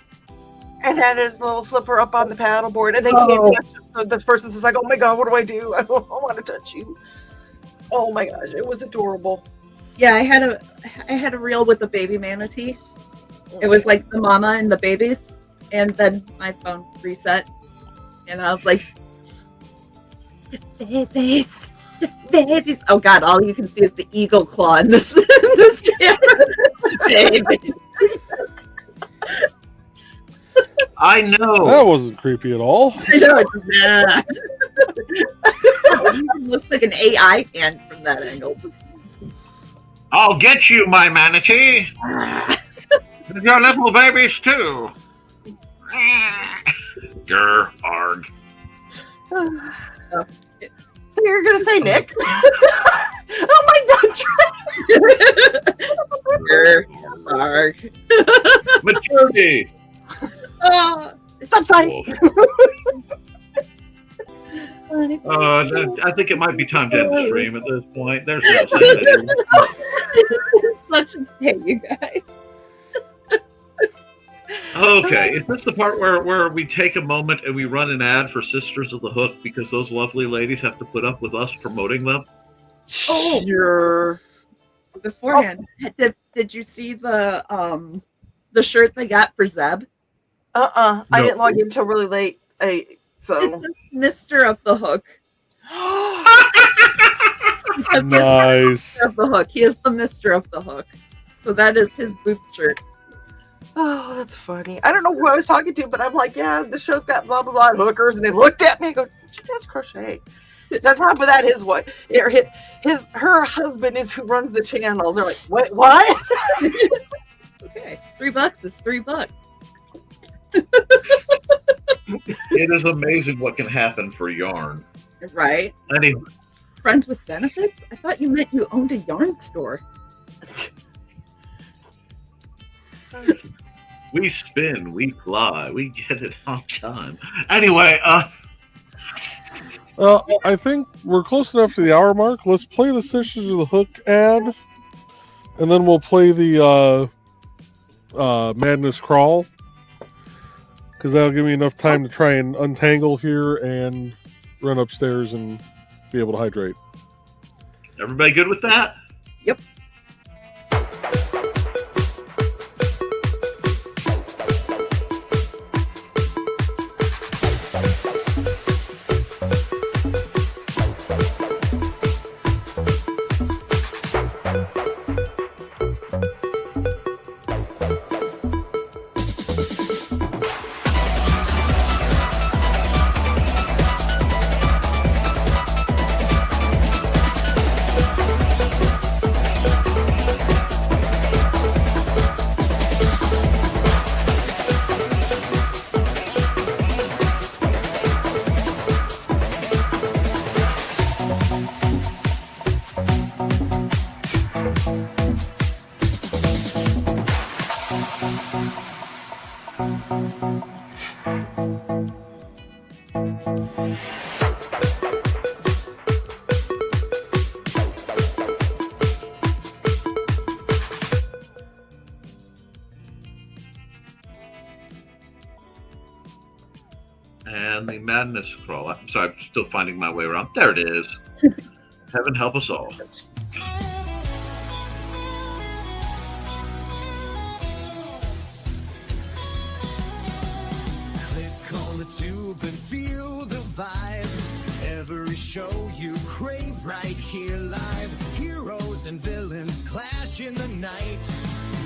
and had his little flipper up on the paddleboard, and they can't touch it. So the person's just like, "Oh my god, what do I do? I don't want to touch you." Oh my gosh, it was adorable. Yeah, I had a reel with the baby manatee. It was like the mama and the babies, and then my phone reset, and I was like, the babies. Oh god, all you can see is the eagle claw in this camera. Babies. I know. That wasn't creepy at all. I know it's not. It looks like an AI hand from that angle. I'll get you, my manatee. Your little babies too. Grr, arg. So you're gonna say Nick? Oh my god! Grr, arg. Maturity. Stop sign. I think it might be time to end the stream at this point. There's no sense. Let's pay you guys. Okay, is this the part where we take a moment and we run an ad for Sisters of the Hook because those lovely ladies have to put up with us promoting them? Oh. Sure. Beforehand, did you see the shirt they got for Zeb? I No. didn't log in until really late. So Mr. of the Hook. Because he is Nice. Mr. of the Hook. He is the Mr. of the Hook. So that is his booth shirt. oh, that's funny. I don't know who I was talking to, but I'm like, yeah, the show's got blah blah blah hookers, and they looked at me and go, she does crochet. So on top of that, her husband is who runs the channel. They're like, what? Okay, $3 is $3. It is amazing what can happen for yarn. Right? Anyway, Friends with benefits? I thought you meant you owned a yarn store. we spin, we fly, we get it on time. Anyway, I think we're close enough to the hour mark. Let's play the Sisters of the Hook ad, and then we'll play the Madness Crawl, because that'll give me enough time to try and untangle here and run upstairs and be able to hydrate. everybody good with that? Yep. And the Madness Crawl. I'm sorry, I'm still finding my way around. There it is. Heaven help us all. Click on the tube and feel the vibe. Every show you crave right here live. Heroes and villains clash in the night.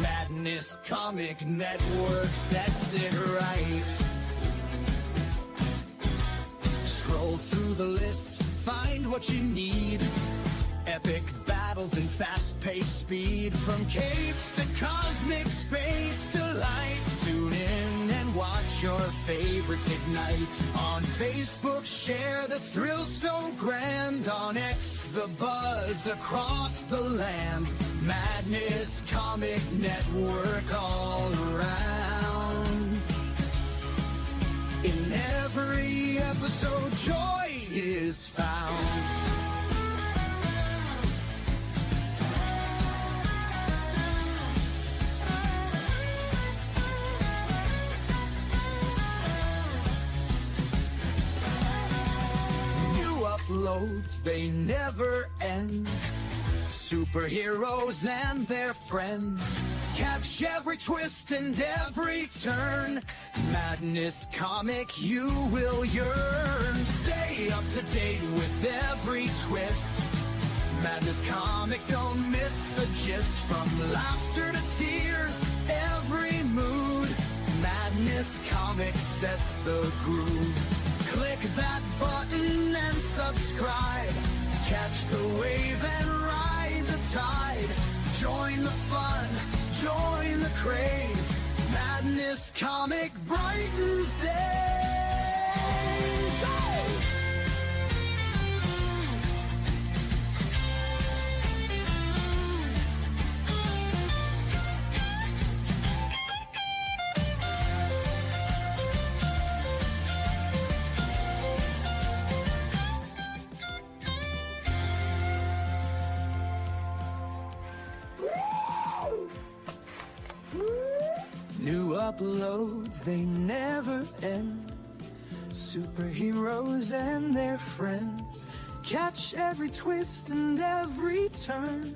Madness Comic Network sets it right. Scroll through the list, find what you need. Epic battles and fast-paced speed. From capes to cosmic space delight. Tune in and watch your favorites ignite. On Facebook, share the thrill so grand. On X, the buzz across the land. Madness Comic Network all around. In every episode, joy is found. New uploads, they never end. Superheroes and their friends. Catch every twist and every turn. Madness Comic, you will yearn. Stay up to date with every twist. Madness Comic, don't miss a gist. From laughter to tears, every mood. Madness Comic sets the groove. Click that button and subscribe. Catch the wave and ride the tide. Join the fun, join the craze. Madness Comic brightens days. Hey! New uploads, they never end. Superheroes and their friends. Catch every twist and every turn.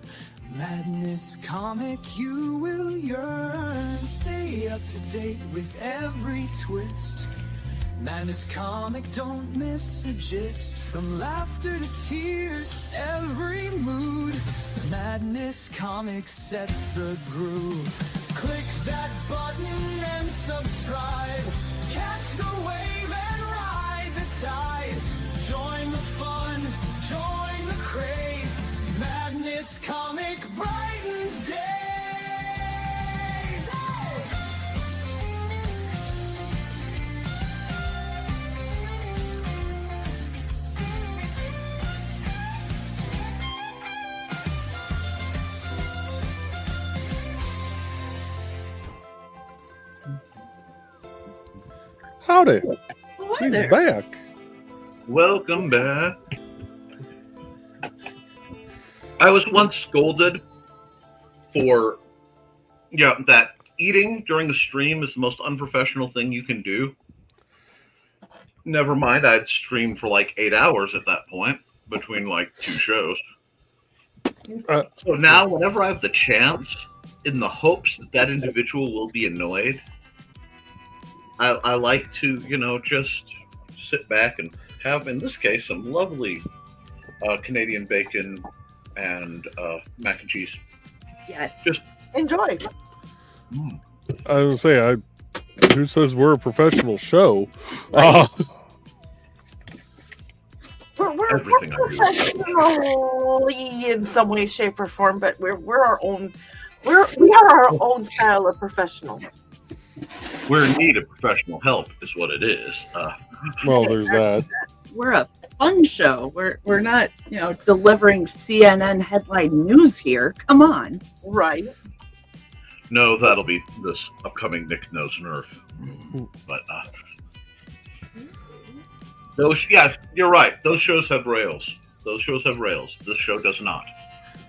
Madness comic, you will yearn. Stay up to date with every twist. Madness comic, don't miss a gist. From laughter to tears, every mood. Madness comic sets the groove. Click that button and subscribe. Catch the wave and ride the tide. Join the fun, join the craze. Madness comic brightens days. Howdy. Oh, hi He's there. back. Welcome back. I was once scolded for that eating during the stream is the most unprofessional thing you can do. Never mind, I'd streamed for like 8 hours at that point between like 2 shows. So now, whenever I have the chance, in the hopes that that individual will be annoyed, I like to, just sit back and have, in this case, some lovely Canadian bacon and mac and cheese. Yes. Just Enjoy. I was gonna say, who says we're a professional show? We're Everything I do. professionally in some way, shape, or form, but we're our own. We are our own style of professionals. We're in need of professional help, is what it is. Well, there's that. We're a fun show. We're not, delivering CNN headline news here. Come on. Right. No, that'll be this upcoming Nick Knows Nerf. But those, you're right. Those shows have rails. This show does not.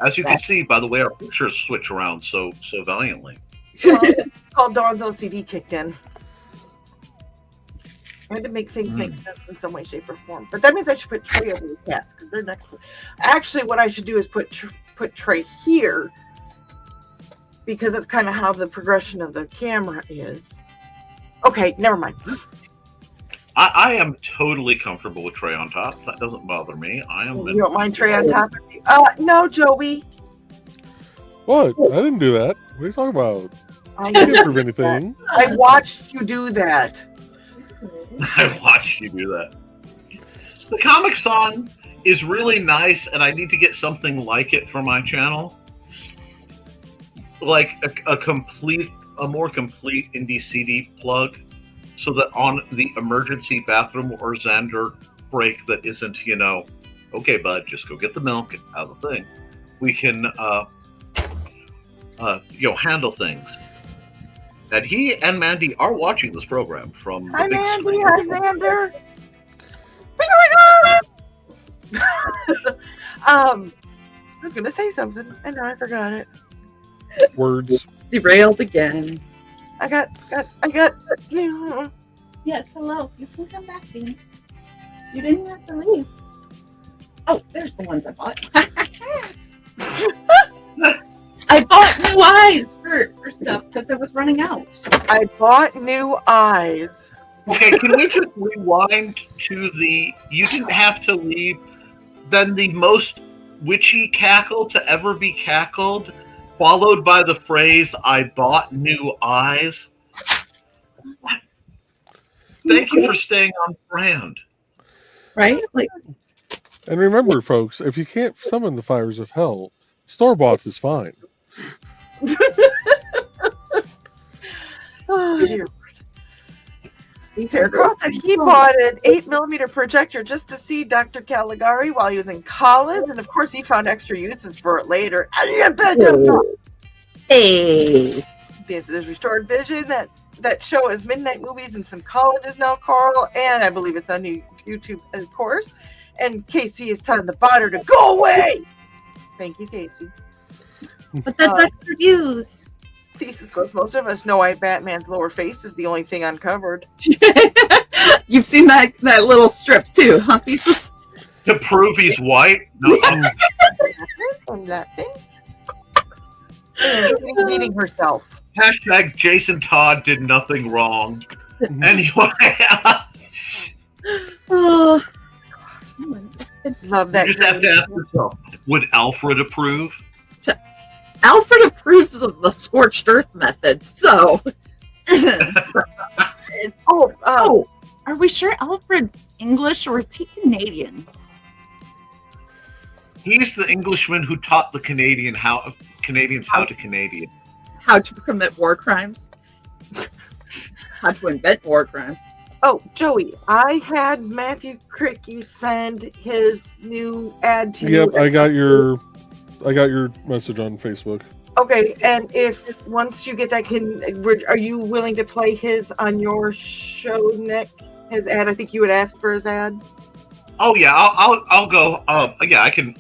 As you can see, by the way, our pictures switch around so valiantly. Well, it's called Dawn's OCD kicked in. I had to make things make sense in some way, shape, or form. But that means I should put Trey over the cats because they're next to. Actually, what I should do is put Trey here because that's kind of how the progression of the camera is. Okay, never mind. I am totally comfortable with Trey on top. That doesn't bother me. You don't mind Trey on top of me? No, Joey. What? I didn't do that. What are you talking about? I I didn't prove anything. I watched you do that. I watched you do that. The comic song is really nice, and I need to get something like it for my channel. Like a more complete IndieCD plug, so that on the emergency bathroom or Xander break that isn't, okay, bud, just go get the milk and have the thing. We can, handle things. And he and Mandy are watching this program from the Hi, big Mandy. screen. Hi, Xander. I was gonna say something, and now I forgot it. Words. Derailed again. I got. Yes, hello. You can come back, Dean. You didn't have to leave. Oh, there's the ones I bought. I bought new eyes for stuff because it was running out. I bought new eyes. Okay, can we just rewind to you didn't have to leave, then the most witchy cackle to ever be cackled, followed by the phrase, I bought new eyes. Thank you for staying on brand. Right? Like, And remember, folks, if you can't summon the fires of hell, store-bought is fine. Oh, dear. Sarah Cross said he bought an 8mm projector just to see Dr. Caligari while he was in college, and of course he found extra uses for it later. hey. There's restored vision. That show is midnight movies in some colleges now, Carl, and I believe it's on YouTube, of course. And Casey is telling the botter to go away. Thank you, Casey. But that's extra views. Thesis goes, most of us know why Batman's lower face is the only thing uncovered. You've seen that little strip too, huh, Thesis? To prove he's white? No. From that thing. And she's eating herself. Hashtag Jason Todd did nothing wrong. Anyway. Oh. Love that. You just have to ask yourself, would Alfred approve? Alfred approves of the scorched earth method, so. Oh, are we sure Alfred's English or is he Canadian? He's the Englishman who taught the Canadians how to Canadian. How to commit war crimes. How to invent war crimes. Oh, Joey, I had Matthew Cricky send his new ad to you. Yep, I got your message on Facebook. Okay, and if once you get that, are you willing to play his on your show, Nick? His ad? I think you would ask for his ad. Oh yeah, I'll go. Yeah, I can.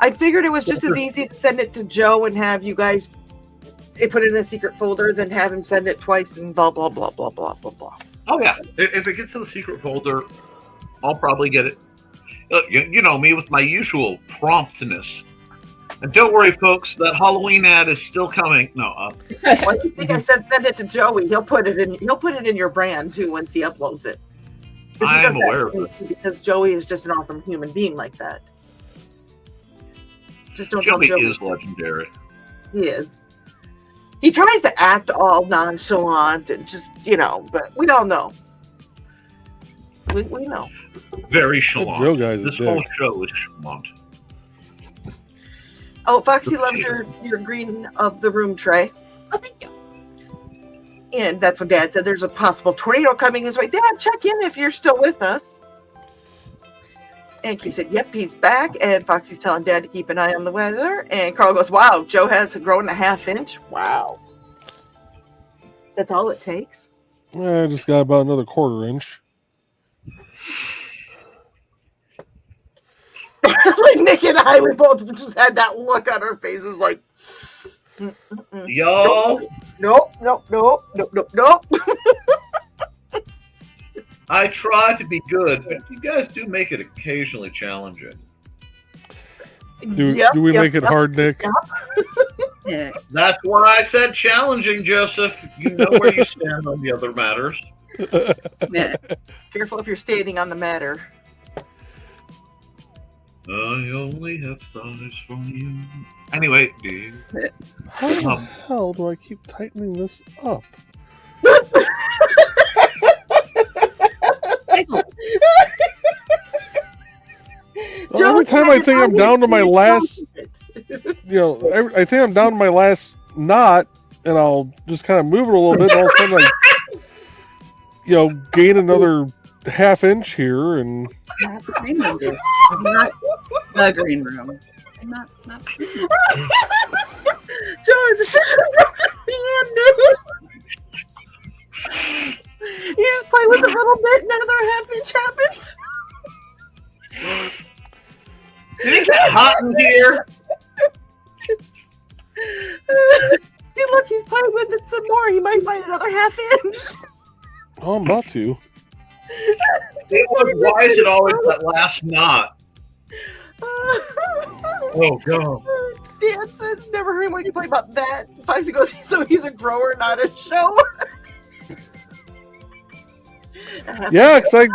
I figured it was just as easy to send it to Joe and have you guys put it in a secret folder than have him send it twice and blah blah blah blah blah blah blah. Oh yeah, if it gets to the secret folder, I'll probably get it. You know me with my usual promptness. And don't worry, folks, that Halloween ad is still coming. No. Why do you think I said send it to Joey? He'll put it in your brand too once he uploads it. I'm aware of it. Because Joey is just an awesome human being like that. Just don't Joey tell Joey. is legendary. He is. He tries to act all nonchalant and just, but we all know. We know. Very That chalant. Joe guy's a This whole dick. show is chalant. Oh, Foxy loves your green of the room tray. Oh, thank you. And that's when Dad said there's a possible tornado coming his way. Dad, check in if you're still with us. And he said, yep, he's back. And Foxy's telling Dad to keep an eye on the weather. And Carl goes, wow, Joe has grown a ½ inch. Wow. That's all it takes. I just got about another 1/4 inch. Like Nick and I, we both just had that look on our faces like, Y'all, nope. I try to be good, but you guys do make it occasionally challenging. Do we make it hard, Nick? Yeah. That's why I said challenging, Joseph. You know where you stand on the other matters. Yeah. Careful if you're standing on the matter. I only have thighs for you. Anyway, dude. How the hell do I keep tightening this up? Every time I think I'm down to my last, I think I'm down to my last knot, and I'll just kind of move it a little bit, and all of a sudden I, gain another ½ inch here, and Not the green room, dude. Not the green room. Not Joe is officially broken hand, dude. You just play with it a little bit, and another ½ inch happens. Did it get hot in here? See, look, he's playing with it some more. He might find another ½ inch. oh, I'm about to. Why is it always that last knot? Oh, God. Dad says never heard anyone play about that. Foxy goes, so he's a grower, not a shower. Yeah, because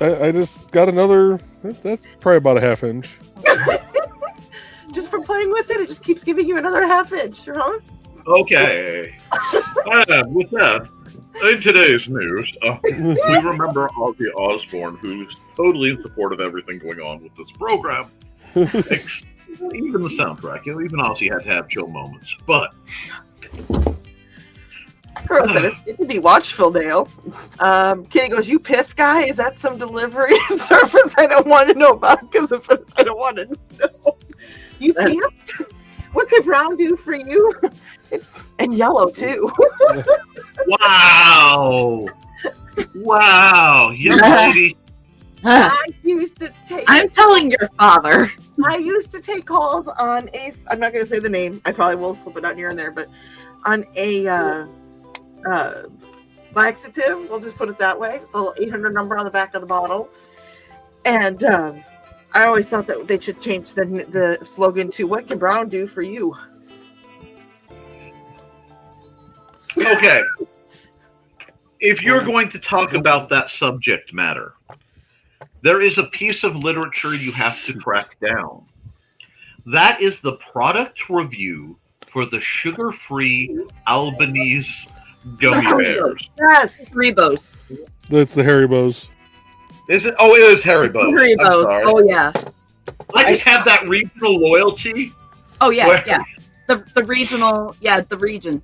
I just got another. That's probably about a ½ inch. Just from playing with it, it just keeps giving you another ½ inch, huh? Okay. With that, in today's news, we remember Ozzy Osbourne, who's totally in support of everything going on with this program. Even the soundtrack. Even Ozzy had to have chill moments. But Girl said it's good to be watchful, Dale. Kitty goes, you piss guy? Is that some delivery service I don't want to know about? Because I don't want to know. You piss? What could brown do for you? And yellow, too. wow. Wow. Young lady, I used to take. I'm telling your father. I used to take calls on I'm not going to say the name. I probably will slip it out here and there, but on a laxative. We'll just put it that way. A little 800 number on the back of the bottle. And I always thought that they should change the slogan to "What can Brown do for you?" Okay. If you're going to talk about that subject matter, there is a piece of literature you have to track down. That is the product review for the sugar-free Albanese gummy bears. Yes, Haribos. That's the Haribos. Is it? Oh, it is Haribo. I'm Haribos. sorry. Oh yeah. I just have that regional loyalty. Oh yeah, Where- yeah. The regional, yeah, the region.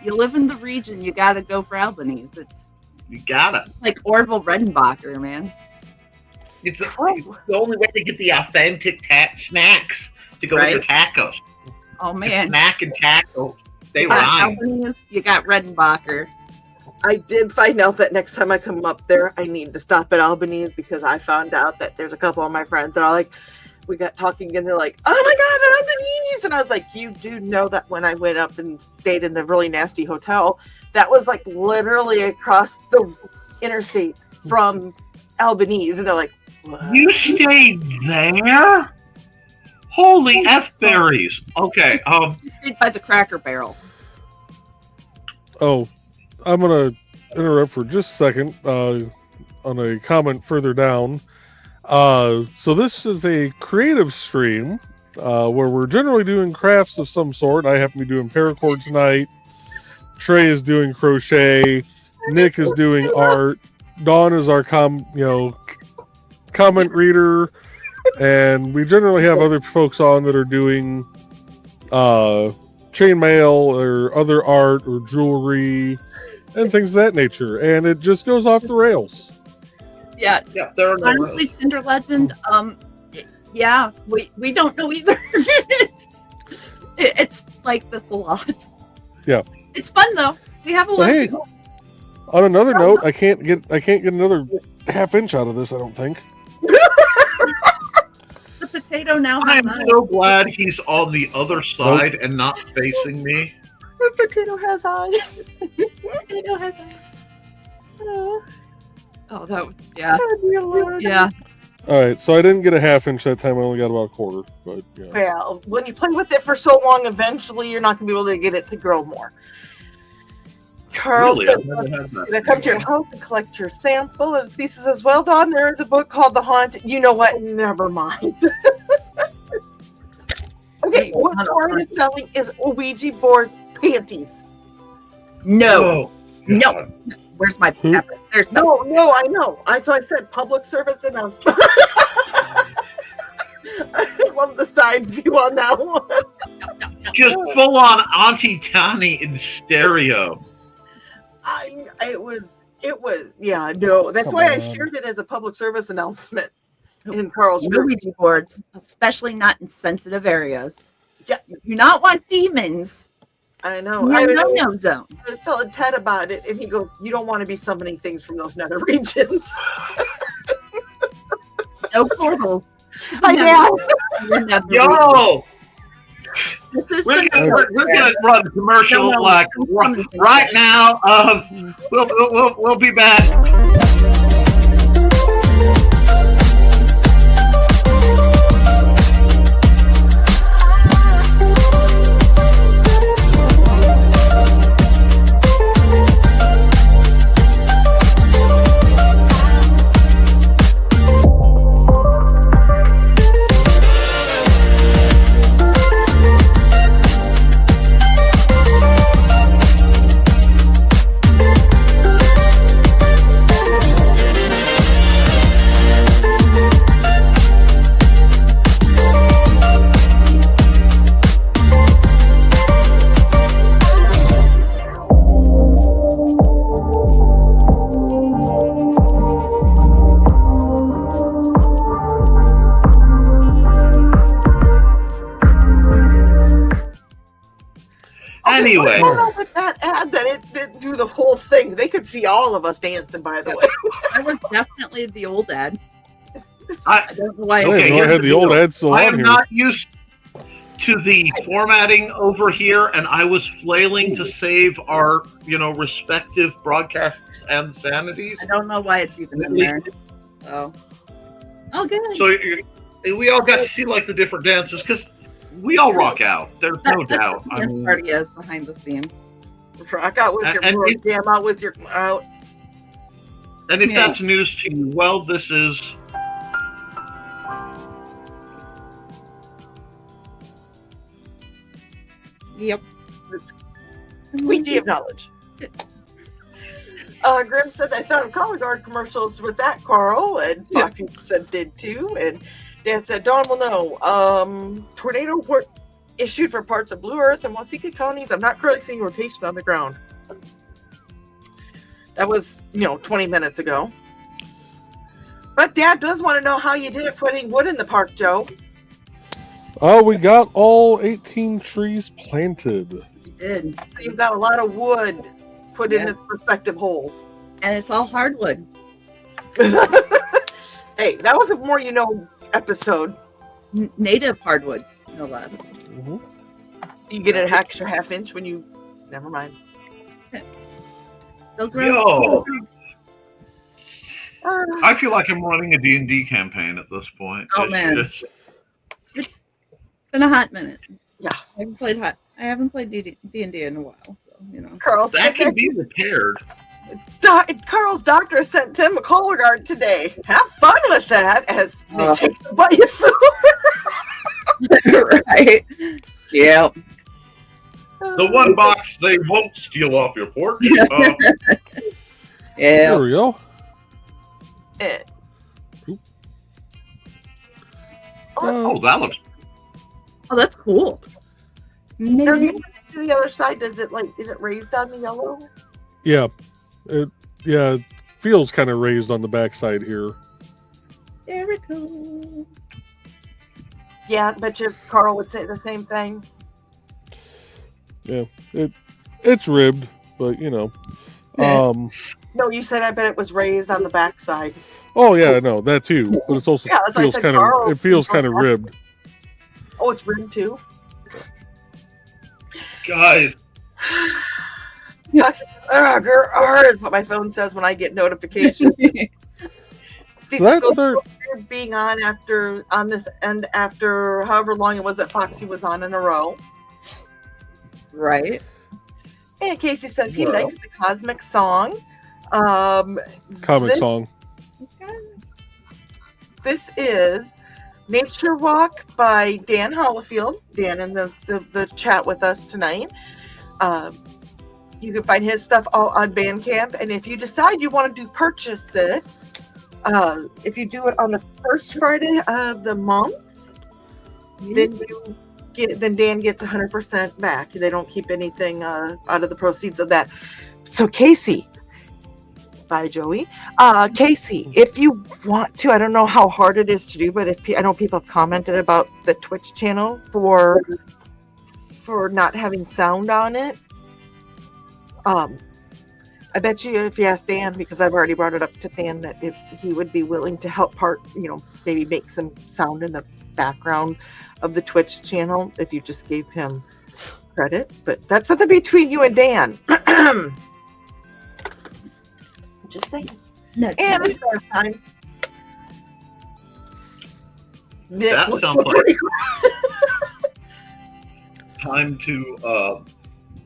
You live in the region, you gotta go for Albanese. It's You gotta. like Orville Redenbacher, man. It's the only way to get the authentic snacks to go with your tacos. Oh man. Snack and tacos. They You got rhyme. Albanese, you got Redenbacher. I did find out that next time I come up there, I need to stop at Albanese because I found out that there's a couple of my friends that are like, we got talking and they're like, "Oh my God, Albanese!" And I was like, "You do know that when I went up and stayed in the really nasty hotel, that was like literally across the interstate from Albanese." And they're like, "What?" You stayed there? Holy F-berries. Okay, Stayed by the Cracker Barrel. Oh, I'm going to interrupt for just a second on a comment further down. So this is a creative stream where we're generally doing crafts of some sort. I happen to be doing paracord tonight. Trey is doing crochet. Nick is doing art. Dawn is our comment reader. And we generally have other folks on that are doing chainmail or other art or jewelry and things of that nature. And it just goes off the rails. Yeah. yeah, there are no Honestly, Tinder Legend, yeah, we don't know either. it's like this a lot. Yeah. It's fun though. We have a lot But of hey, people. on another note, I can't get another half inch out of this, I don't think. The potato now I has am eyes. so glad he's on the other side and not facing me. The potato has eyes. Potato has eyes. Oh, that was, yeah. Oh, dear Lord. Yeah. All right, so I didn't get a half inch that time. I only got about a quarter. But yeah. Well, when you play with it for so long, eventually you're not going to be able to get it to grow more. Carl Really? says, I've never had that. "They come to your house and collect your sample." And Lisa says, "Well, Dawn, there is a book called The Haunt." You know what? Never mind. Okay, what Tori is selling is Ouija board panties. No. Oh, No. God. Where's my Who? pepper? There's no. No, I know. So I said public service announcement. I love the side view on that one. Just full on Auntie Tani in stereo. It was, yeah, no. That's Come why I on. shared it as a public service announcement in Carl's No group. Ouija boards, especially not in sensitive areas. Yeah. You do not want demons I know. in I your was, no-no zone. I was telling Ted about it, and he goes, "You don't want to be summoning things from those nether regions." No portals. I know. Yo! This is We're the gonna run a commercial No, like right now. We'll be back. Anyway. I don't know with that ad that it didn't do the whole thing. They could see all of us dancing, by the way. That was definitely the old ad. I I don't know why. I didn't Okay, know I here's had the the old deal. ad still I on am here. not used to the formatting over here, and I was flailing to save our, respective broadcasts and sanities. I don't know why it's even in there. So, good. So we all got to see like the different dances because we all rock out. There's no doubt. The dance party is behind the scenes. Rock out with your And bro, it- jam out with your out. And if Yeah. that's news to you, well, this is. Yep. We do have knowledge. Grim said, I thought of color guard commercials with that, Carl. And Foxy said did too. And Dan said, Dawn will know. Tornado report issued for parts of Blue Earth and Waseca counties. I'm not currently seeing rotation on the ground. That was, 20 minutes ago. But Dad does want to know how you did it putting wood in the park, Joe. We got all 18 trees planted. We did. You've got a lot of wood put in Yeah. its respective holes. And it's all hardwood. Hey, that was a more episode. Native hardwoods, no less. Mhm. You get an extra half inch when you. Never mind. They'll grow. Yo, Uh, I feel like I'm running a D&D campaign at this point. Oh, It's man. just- It's been a hot minute. Yeah. I haven't played D&D in a while, so Carl that said can be repaired. Carl's doctor sent them a color guard today. Have fun with that as Oh. they take to buy you food. right. Yeah. The one box they won't steal off your porch. Yeah. There we go. Eh. Oop. Oh, that looks. Oh, that's cool. Now, Maybe. you to the other side, is it raised on the yellow? Yeah. It feels kind of raised on the backside here. Very cool. Yeah, I bet you Carl would say the same thing. Yeah. It's ribbed, but No, you said I bet it was raised on the backside. Oh yeah, no, that too. But it's also Yeah, that's why I feels said kind of Carl. it feels kind of ribbed. Oh, it's rimmed too. Guys, Yeah, is what my phone says when I get notifications. This That is third, weird being on this end after however long it was that Foxy was on in a row. Right. And Casey says he Well. likes the cosmic song. comic this, song. This is Nature Walk by Dan Hollifield. Dan in the chat with us tonight. You can find his stuff all on Bandcamp, and if you decide you want to purchase it, if you do it on the first Friday of the month, then Dan gets 100% back. They don't keep anything out of the proceeds of that. So Casey, bye Joey. Casey, if you want to, I don't know how hard it is to do, but I know people have commented about the Twitch channel for not having sound on it. I bet you if you ask Dan, because I've already brought it up to Dan, that if he would be willing to help maybe make some sound in the background of the Twitch channel if you just gave him credit. But that's something between you and Dan. Just saying. No, And it's bath time. that sounds like time to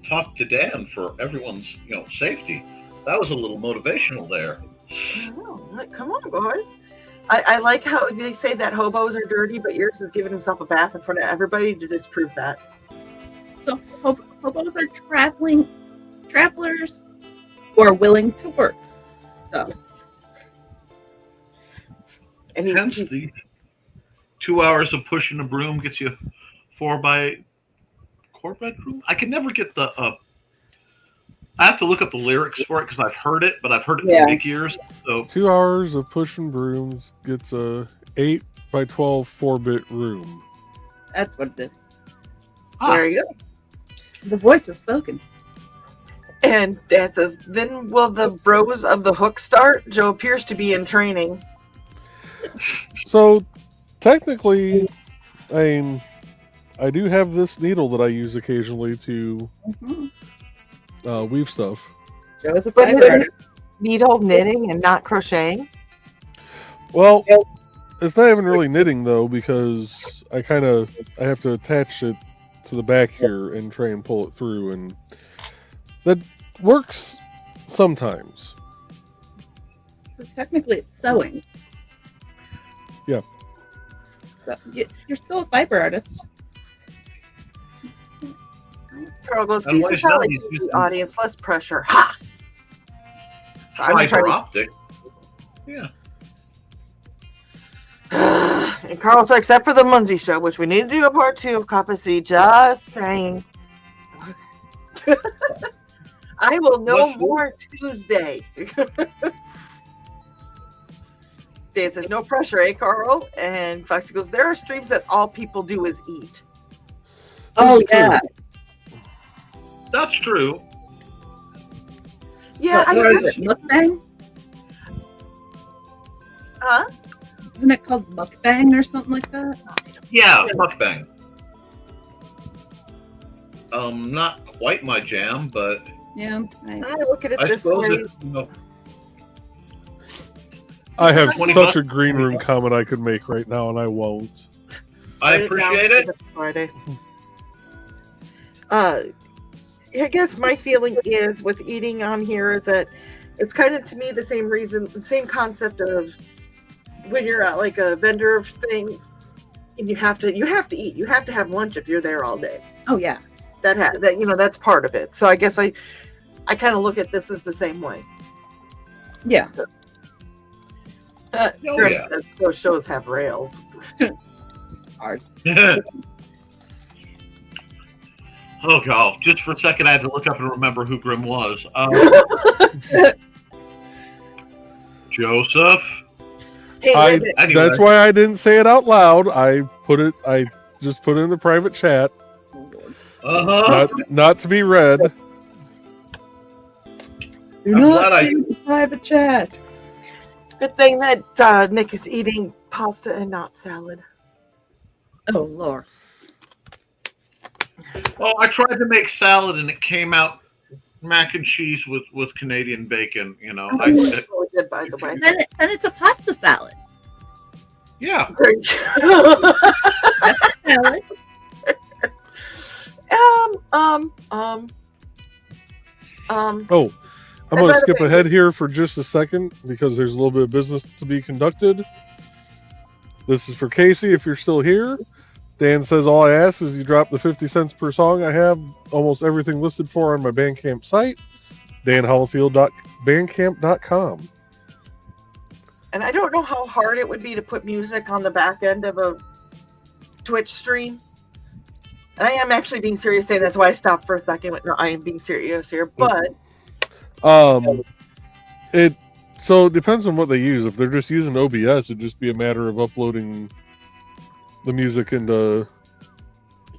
talk to Dan for everyone's safety. That was a little motivational there. Come on, boys. I like how they say that hobos are dirty, but yours is giving himself a bath in front of everybody to disprove that. So hobos are travelers who are willing to work. So And Hence the 2 hours of pushing a broom gets you 4 bedroom. I can never get the. I have to look up the lyrics for it because I've heard it, but I've heard it Yeah. for big years. So 2 hours of pushing brooms gets a 8 by 12 4-bit room. that's what it is. there you go. The voice has spoken. And Dad says, then will the bros of the hook start? Joe appears to be in training. So, technically, I do have this needle that I use occasionally to weave stuff. Joe is a But fiber is artist. it needle knitting and not crocheting? Well, it's not even really knitting though, because I have to attach it to the back here and try and pull it through, and that works sometimes. So technically it's sewing. Yeah. So you're still a fiber artist. Carl goes, And this what is he's how I done, he's keep used the to- audience less pressure. Ha! So I'm just Fiber trying optic. Yeah. and Carl's like, except for the Munzie show, which we need to do a part 2 of Coppa C. Just saying. I will know What's- more Tuesday. Dan says, no pressure, eh, Carl? And Foxy goes, there are streams that all people do is eat. Oh That's true. yeah. That's true. Yeah, What is it? Mukbang? Huh? Isn't it called mukbang or something like that? Yeah, mukbang. Not quite my jam, but Yeah. I look at it I this suppose way. it, you know, I have 20 such bucks. a green room comment I could make right now, and I won't. I Write down appreciate for it. this Friday. I guess my feeling is with eating on here is that it's kind of to me the same reason, the same concept of when you're at like a vendor thing, and you have to eat. You have to have lunch if you're there all day. Oh yeah. That you know that's part of it. So I guess I kind of look at this as the same way. Yeah. So, Oh, Grim yeah. says those shows have rails. Ours. Oh god! Just for a second, I had to look up and remember who Grim was. Joseph. Hey, I- Linda, Anyway, That's why I didn't say it out loud. I just put it in the private chat, not to be read. Do I'm not glad I- use the private chat. good thing that Nick is eating pasta and not salad. Oh Lord. Well, I tried to make salad and it came out mac and cheese with Canadian bacon. You know, It's really good, by the way. Then it's a pasta salad. yeah. Salad. Oh, I'm going to skip ahead here for just a second because there's a little bit of business to be conducted. This is for Casey, if you're still here. Dan says, all I ask is you drop the 50 cents per song. I have almost everything listed for on my Bandcamp site, danhollifield.bandcamp.com. And I don't know how hard it would be to put music on the back end of a Twitch stream. And I am actually being serious saying that's why I stopped for a second. No, I am being serious here. But It depends on what they use. If they're just using OBS, it'd just be a matter of uploading the music into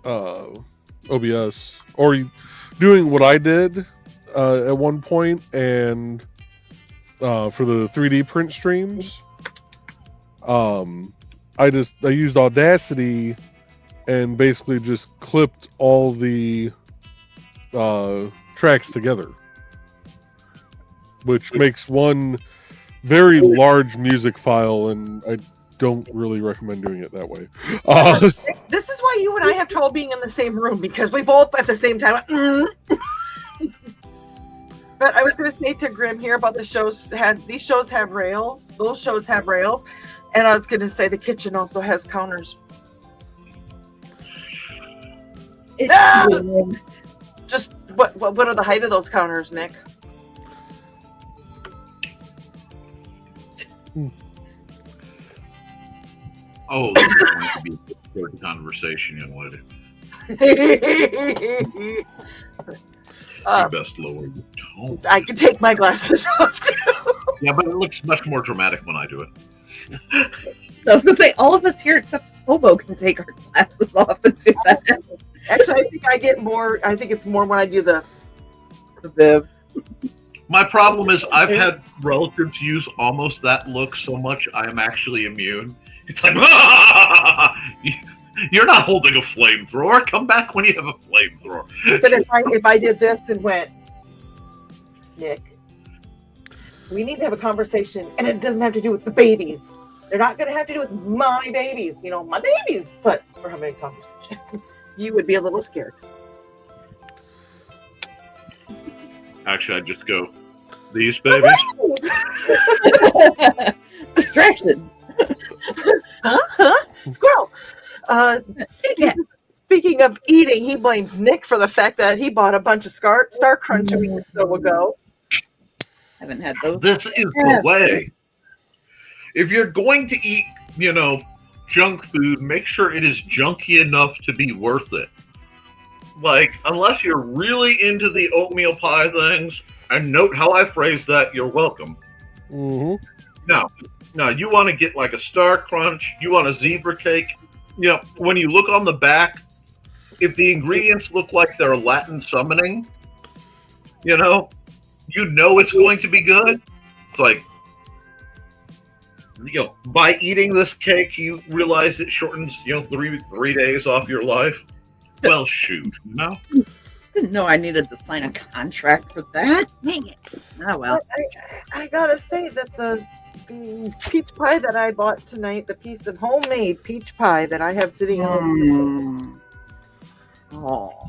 OBS, or doing what I did at one point, and for the 3D print streams, I used Audacity and basically just clipped all the tracks together, which makes one very large music file, and I don't really recommend doing it that way. this is why you and I have trouble being in the same room, because we both at the same time went, But I was going to say to Grim here about these shows have rails. Those shows have rails. And I was going to say the kitchen also has counters. Ah! Just what are the height of those counters, Nick? Oh, this is going to be a good conversation, young lady. You best lower your tone. I can take my glasses off too. Yeah, but it looks much more dramatic when I do it. I was gonna say all of us here except Hobo can take our glasses off and do that. Actually, I think I get more. I think it's more when I do the bib. My problem is I've had relatives use almost that look so much I am actually immune. It's like, you're not holding a flamethrower. Come back when you have a flamethrower. But if I did this and went, Nick, we need to have a conversation, and it doesn't have to do with the babies. They're not going to have to do with my babies, my babies. But we're having a conversation. You would be a little scared. Actually, I'd just go, these babies? Distraction. Squirrel. Speaking of eating, he blames Nick for the fact that he bought a bunch of Star Crunch a week or so ago. Haven't had those. This is the way. If you're going to eat, junk food, make sure it is junky enough to be worth it. Like, unless you're really into the oatmeal pie things, and note how I phrase that, you're welcome. Mm-hmm. No, you want to get like a Star Crunch, you want a zebra cake. When you look on the back, if the ingredients look like they're Latin summoning, you know it's going to be good. It's like, by eating this cake, you realize it shortens, 3 days off your life. Well, shoot, Didn't know I needed to sign a contract for that. Dang it. Oh, well. I gotta say that the peach pie that I bought tonight, the piece of homemade peach pie that I have sitting on,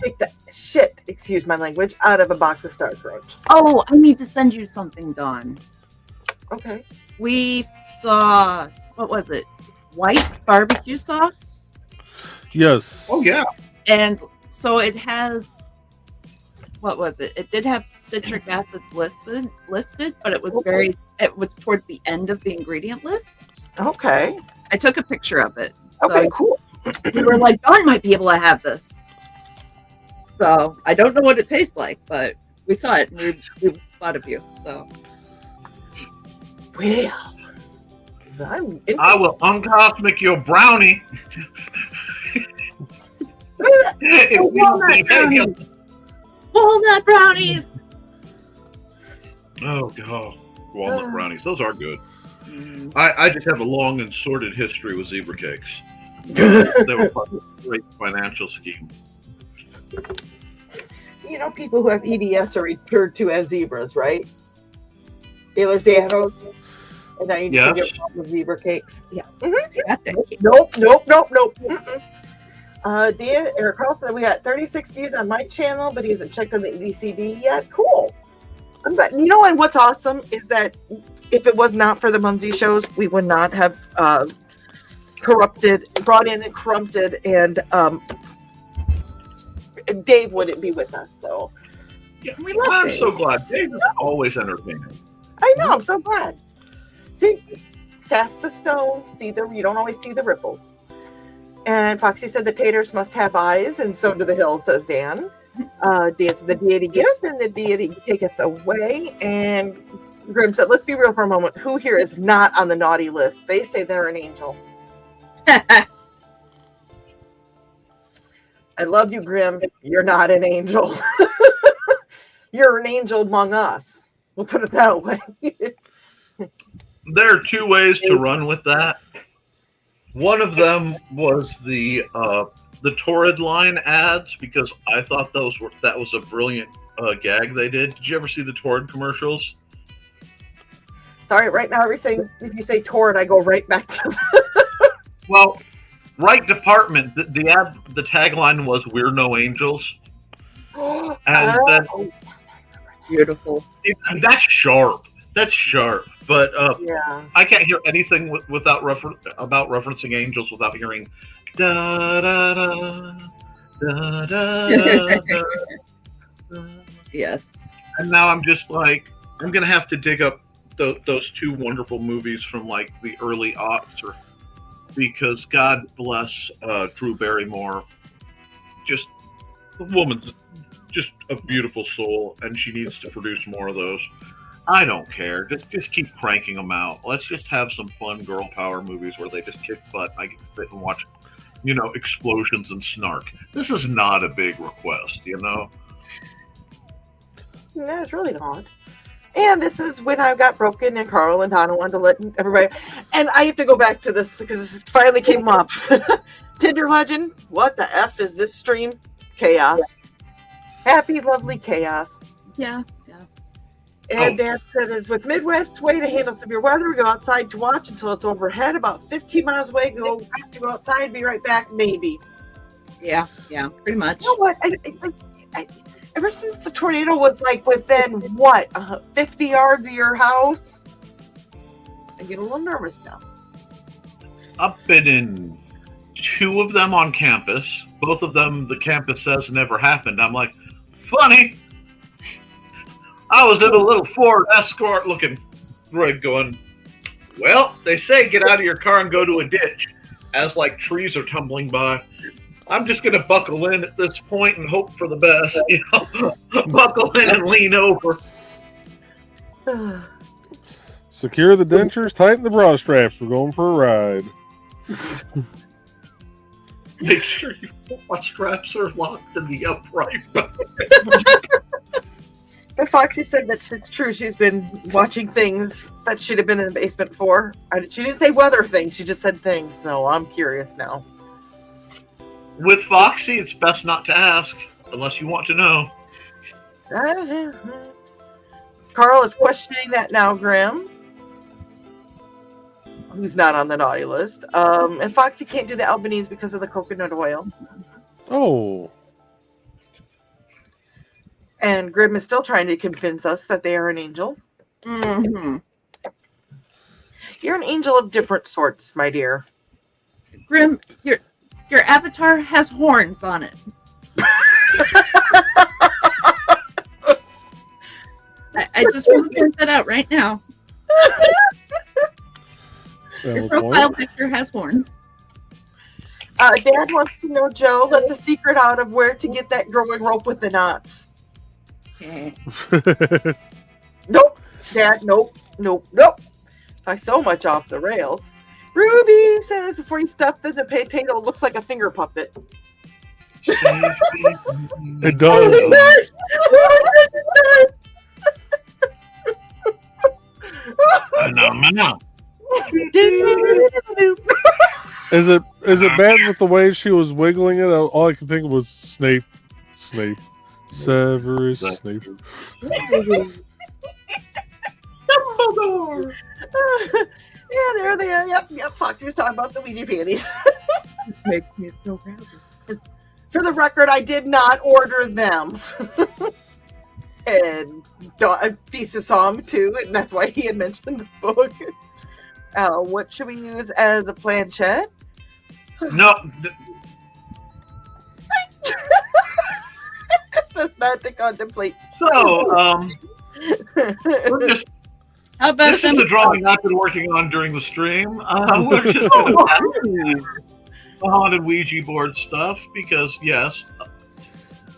take the shit, excuse my language, out of a box of Star Crunch. Oh, I need to send you something, Dawn. Okay. We saw, what was it? White barbecue sauce? Yes. Oh, yeah. And so it has, what was it? It did have citric acid listed, but it was it was towards the end of the ingredient list. Okay. I took a picture of it. Okay, So cool. we were like, Dawn might be able to have this. So I don't know what it tastes like, but we saw it and we thought of you. So Well, I will uncosmic your brownie. Walnut brownies. Oh god, walnut brownies. Those are good. I just have a long and sordid history with zebra cakes. They were a great financial scheme. People who have EDS are referred to as zebras, right? Taylor's Danos. And now you just get the zebra cakes. Yeah. Mm-hmm. Yeah, thank you. Nope. Mm-mm. Eric Carlson, we got 36 views on my channel, but he hasn't checked on the IndieCD yet. Cool. I'm glad. And what's awesome is that if it was not for the Munzie shows, we would not have brought in and corrupted, and Dave wouldn't be with us. So yeah, I'm so glad. Dave is always entertaining. I know. I'm so glad. See, cast the stone. You don't always see the ripples. And Foxy said the taters must have eyes, and so do the hills, says Dan. Dan said the deity gives and the deity taketh away. And Grim said, let's be real for a moment. Who here is not on the naughty list? They say they're an angel. I love you, Grim. You're not an angel. You're an angel among us. We'll put it that way. There are two ways to run with that. One of them was the Torrid line ads, because I thought that was a brilliant gag they did. Did you ever see the Torrid commercials? Sorry, right now everything, if you say Torrid, I go right back to Well, right department. The tagline was "We're no angels," and then beautiful. That's sharp. But yeah. I can't hear anything about referencing angels without hearing da da da da da da. Yes. And now I'm just like, I'm gonna have to dig up those two wonderful movies from like the early aughts, because God bless Drew Barrymore. Just the woman's just a beautiful soul, and she needs to produce more of those. I don't care. Just keep cranking them out. Let's just have some fun girl power movies where they just kick butt. I get to sit and watch explosions and snark. This is not a big request, No, it's really not. And this is when I got broken, and Carl and Donna wanted to let everybody. And I have to go back to this because it finally came up. Tinder legend. What the F is this stream? Chaos. Happy, lovely chaos. Yeah. And Dad said, "Is with Midwest way to handle severe weather. We go outside to watch until it's overhead, about 15 miles away. Go back to go outside, be right back, maybe." Yeah, pretty much. You know what? I ever since the tornado was like within 50 yards of your house, I get a little nervous now. I've been in 2 of them on campus. Both of them, the campus says never happened. I'm like, funny. I was in a little Ford Escort looking rig going, well, they say get out of your car and go to a ditch as like trees are tumbling by. I'm just going to buckle in at this point and hope for the best. Buckle in and lean over. Secure the dentures, tighten the bra straps. We're going for a ride. Make sure my straps are locked in the upright. But Foxy said that it's true. She's been watching things that should have been in the basement for. She didn't say weather things. She just said things. So I'm curious now. With Foxy, it's best not to ask unless you want to know. Carl is questioning that now, Graham, who's not on the naughty list. And Foxy can't do the Albanese because of the coconut oil. Oh. And Grim is still trying to convince us that they are an angel. Mm-hmm. You're an angel of different sorts, my dear. Grim, your avatar has horns on it. I just want to point that out right now. Your profile picture has horns. Dad wants to know, Joe, let the secret out of where to get that growing rope with the knots. Okay. Nope. Dad, nope. I'm so much off the rails. Ruby says before you stuff the potato, it looks like a finger puppet. It does. Is it bad with the way she was wiggling it? All I could think was Snape. Severus Snape. Dumbledore. Yeah, there they are. Yep. Foxy was talking about the Ouija panties. This makes me so happy. For the record, I did not order them. And Thesis saw him too, and that's why he had mentioned the book. What should we use as a planchette? No. That's not to contemplate. So, we're just. How about this is a drawing I've been working on during the stream. We're just going to the haunted Ouija board stuff because, yes.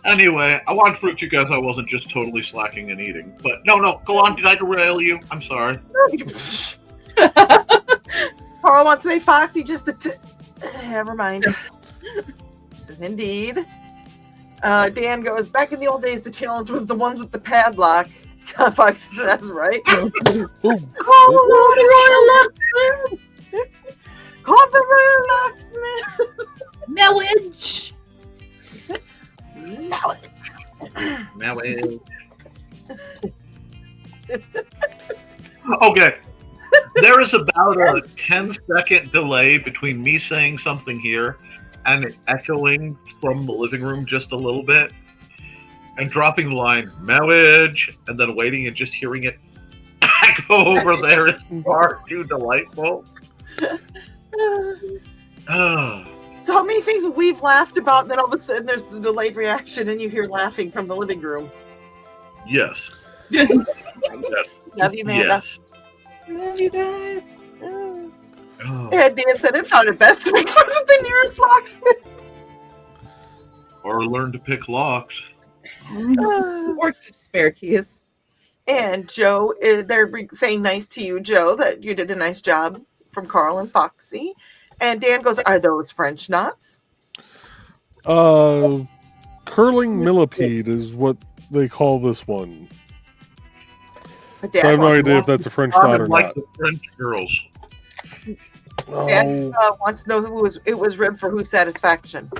Anyway, I wanted to prove to you guys I wasn't just totally slacking and eating. But no, go on. Did I derail you? I'm sorry. Carl wants to say Foxy just never mind. Says indeed. Dan goes, back in the old days, the challenge was the ones with the padlock. Foxy says, that's right. Call the royal locksmith! Call the royal locksmith! Marriage! Marriage. Okay. There is about a 10-second delay between me saying something here and it echoing from the living room just a little bit and dropping the line, marriage, and then waiting and just hearing it echo over there is far too delightful. So how many things we've laughed about, and then all of a sudden there's the delayed reaction and you hear laughing from the living room. Yes. Love you, Amanda. Yes. Love you guys. Oh. And Dan said it found it best to make friends with the nearest locksmith. Or learn to pick locks. Or keep spare keys. And Joe, they're saying nice to you, Joe, that you did a nice job from Carl and Foxy. And Dan goes, are those French knots? Curling millipede is what they call this one. But So I have no idea if that's a French knot or like not. the French girls. Dad Oh, wants to know who it was ribbed for whose satisfaction.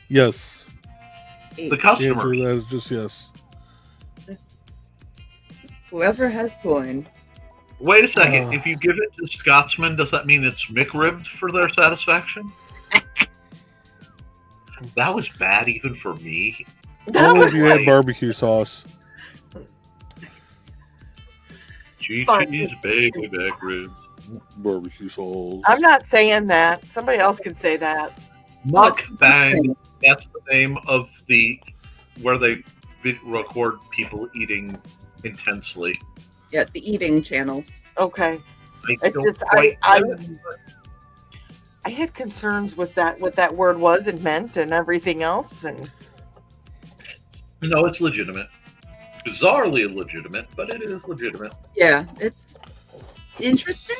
yes. The The customer. answer to that is just yes. Whoever has coin. Wait a second. If you give it to Scotsman, does that mean it's McRibbed for their satisfaction? That was bad even for me. Only if you had barbecue sauce. Cheese, Fine. baby back ribs. Barbecue sauce. I'm not saying that. Somebody else can say that. Mukbang. That's the name of where they record people eating intensely. Yeah, the eating channels. Okay. I It's don't just quite I had concerns with that, what that word was and meant and everything else. And No, it's legitimate. Bizarrely illegitimate, but it is legitimate. Yeah, it's interesting.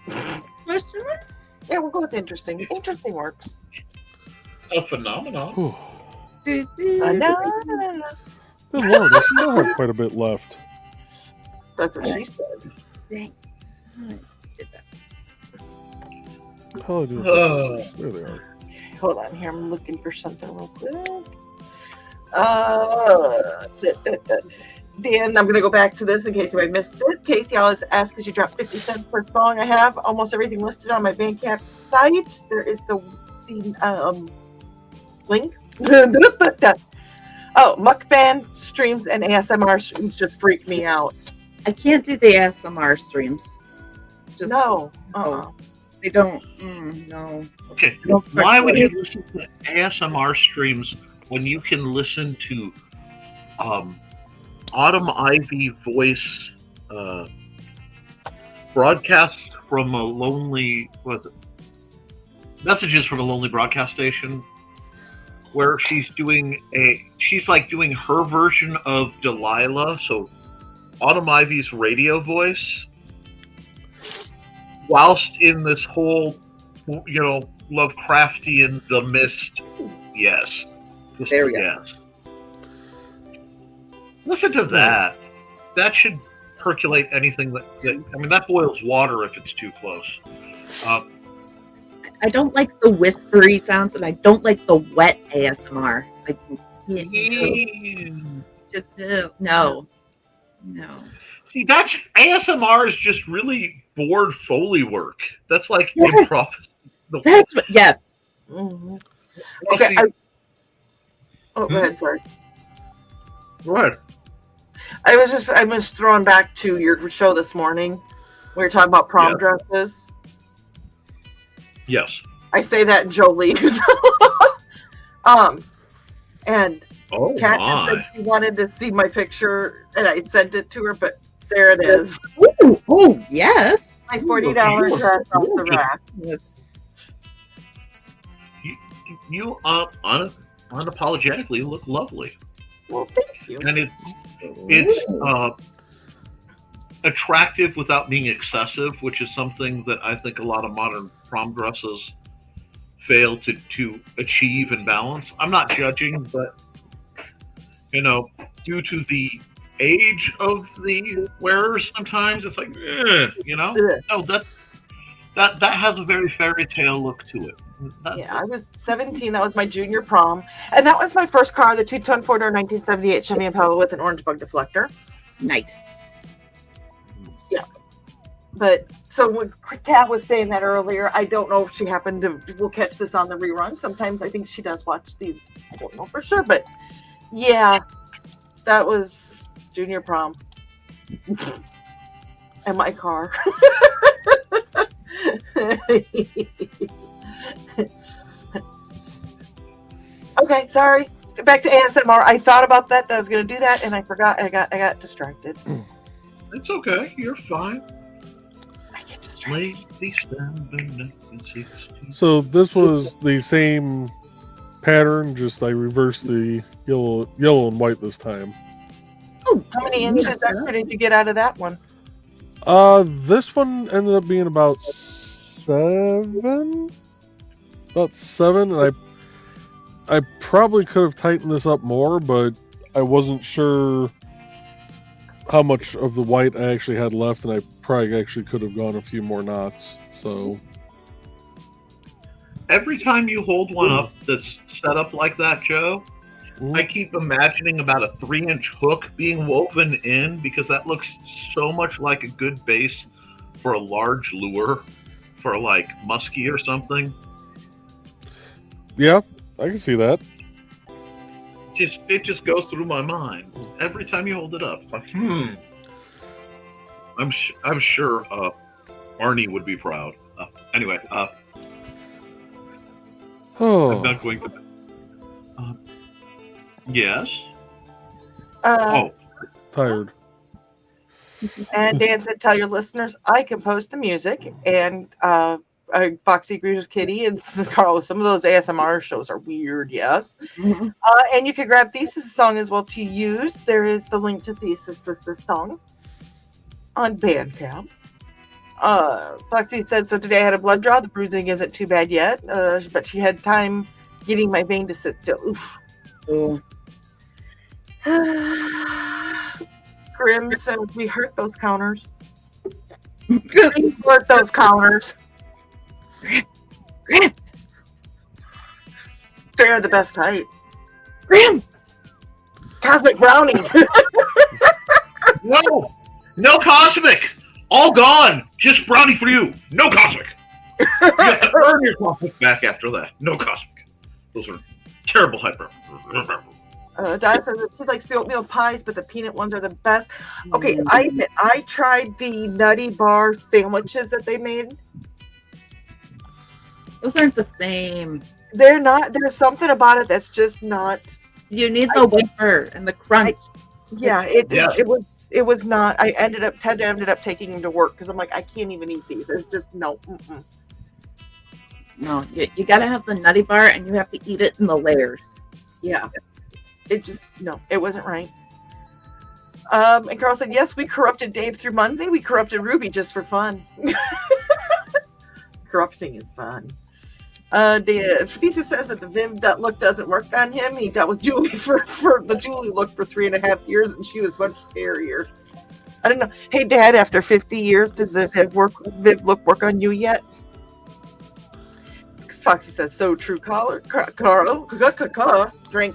Question mark? yeah, we'll go with interesting. Interesting works. A phenomenon. Whew. No. Good Lord, I still have quite a bit left. That's what she said. Thanks. I did that. Oh, dude, there they are. Hold on here. I'm looking for something real quick. Dan, I'm going to go back to this in case I missed it. Casey always asks because you dropped 50 cents per song. I have almost everything listed on my Bandcamp site. There is the link. Oh, mukbang streams and ASMR streams just freak me out. I can't do the ASMR streams. Just No. they don't. No. Okay, No, why would you listen to ASMR streams when you can listen to Autumn Ivy voice broadcasts from a lonely messages from a lonely broadcast station where she's doing her version of Delilah, so Autumn Ivy's radio voice, whilst in this whole, Lovecraftian The Mist. Yes. There we go. Yes. Listen to that. That should percolate anything that boils water if it's too close. I don't like the whispery sounds, and I don't like the wet ASMR. Like, just no. See, that's ASMR is just really bored Foley work. That's like Yes. improv. That's what. Yes. Mm-hmm. Well, Okay. see- Go ahead. Sorry. Go ahead. I was thrown back to your show this morning. We were talking about prom dresses. Yes. I say that and Joe leaves. And Oh Kat my. said she wanted to see my picture, and I sent it to her, but there it is. Ooh, oh yes. My $40 dress off the rack. You unapologetically look lovely, Well, thank you. and it's attractive without being excessive, which is something that I think a lot of modern prom dresses fail to achieve and balance. I'm not judging, but due to the age of the wearers, sometimes it's like, no, that has a very fairy tale look to it. Yeah, I was 17. That was my junior prom. And that was my first car, the two-ton four-door 1978 Chevy Impala with an orange bug deflector. Nice. Yeah. But so when Kat was saying that earlier, I don't know if she happened to will catch this on the rerun. Sometimes I think she does watch these. I don't know for sure, but yeah, that was junior prom. And my car. Okay, sorry. Back to ASMR. I thought about that I was going to do that, and I forgot. I got distracted. It's okay. You're fine. I get distracted. Lady December 1960. So this was the same pattern, just I reversed the yellow and white this time. Oh, how many inches extra did you get out of that one? This one ended up being about 7 7. About 7, and I probably could have tightened this up more, but I wasn't sure how much of the white I actually had left, and I probably actually could have gone a few more knots. So Every time you hold one up that's set up like that, Joe, I keep imagining about a 3-inch hook being woven in, because that looks so much like a good base for a large lure, for like muskie or something. yeah, I can see that. It just goes through my mind every time you hold it up. It's like, I'm sure Arnie would be proud. Anyway, I'm not going to. Yes. Tired. And Dan said, "Tell your listeners I composed the music." And Foxy agrees with Kitty and Carlos. Some of those ASMR shows are weird, yes. Mm-hmm. And you can grab Thesis' song as well to use. There is the link to Thesis' song on Bandcamp. Foxy said, "So today I had a blood draw. The bruising isn't too bad yet, but she had time getting my vein to sit still." Oof. Oh. Grim said, "We hurt those counters. We hurt those counters. Grim. They're the best height. Grim. Cosmic brownie." No cosmic. All gone. Just brownie for you. No cosmic. You have to earn your cosmic back after that. No cosmic. Those are terrible hyper. Di says that she likes the oatmeal pies, but the peanut ones are the best. Okay, I admit, I tried the Nutty Bar sandwiches that they made. Those aren't the same. They're not. There's something about it that's just not. You need the wafer and the crunch. It was not. Ted ended up taking him to work because I'm like, I can't even eat these. There's just no. Mm-mm. No, you got to have the Nutty Bar, and you have to eat it in the layers. Yeah. It just, no, it wasn't right. And Carl said, "Yes, we corrupted Dave through Muncie. We corrupted Ruby just for fun." Corrupting is fun. Thesis says that the Viv look doesn't work on him. He dealt with Julie for the Julie look for 3.5 years, and she was much scarier. I don't know. Hey, Dad, after 50 years, does the Viv look work on you yet? Foxy says, "So true, Carl. Drink.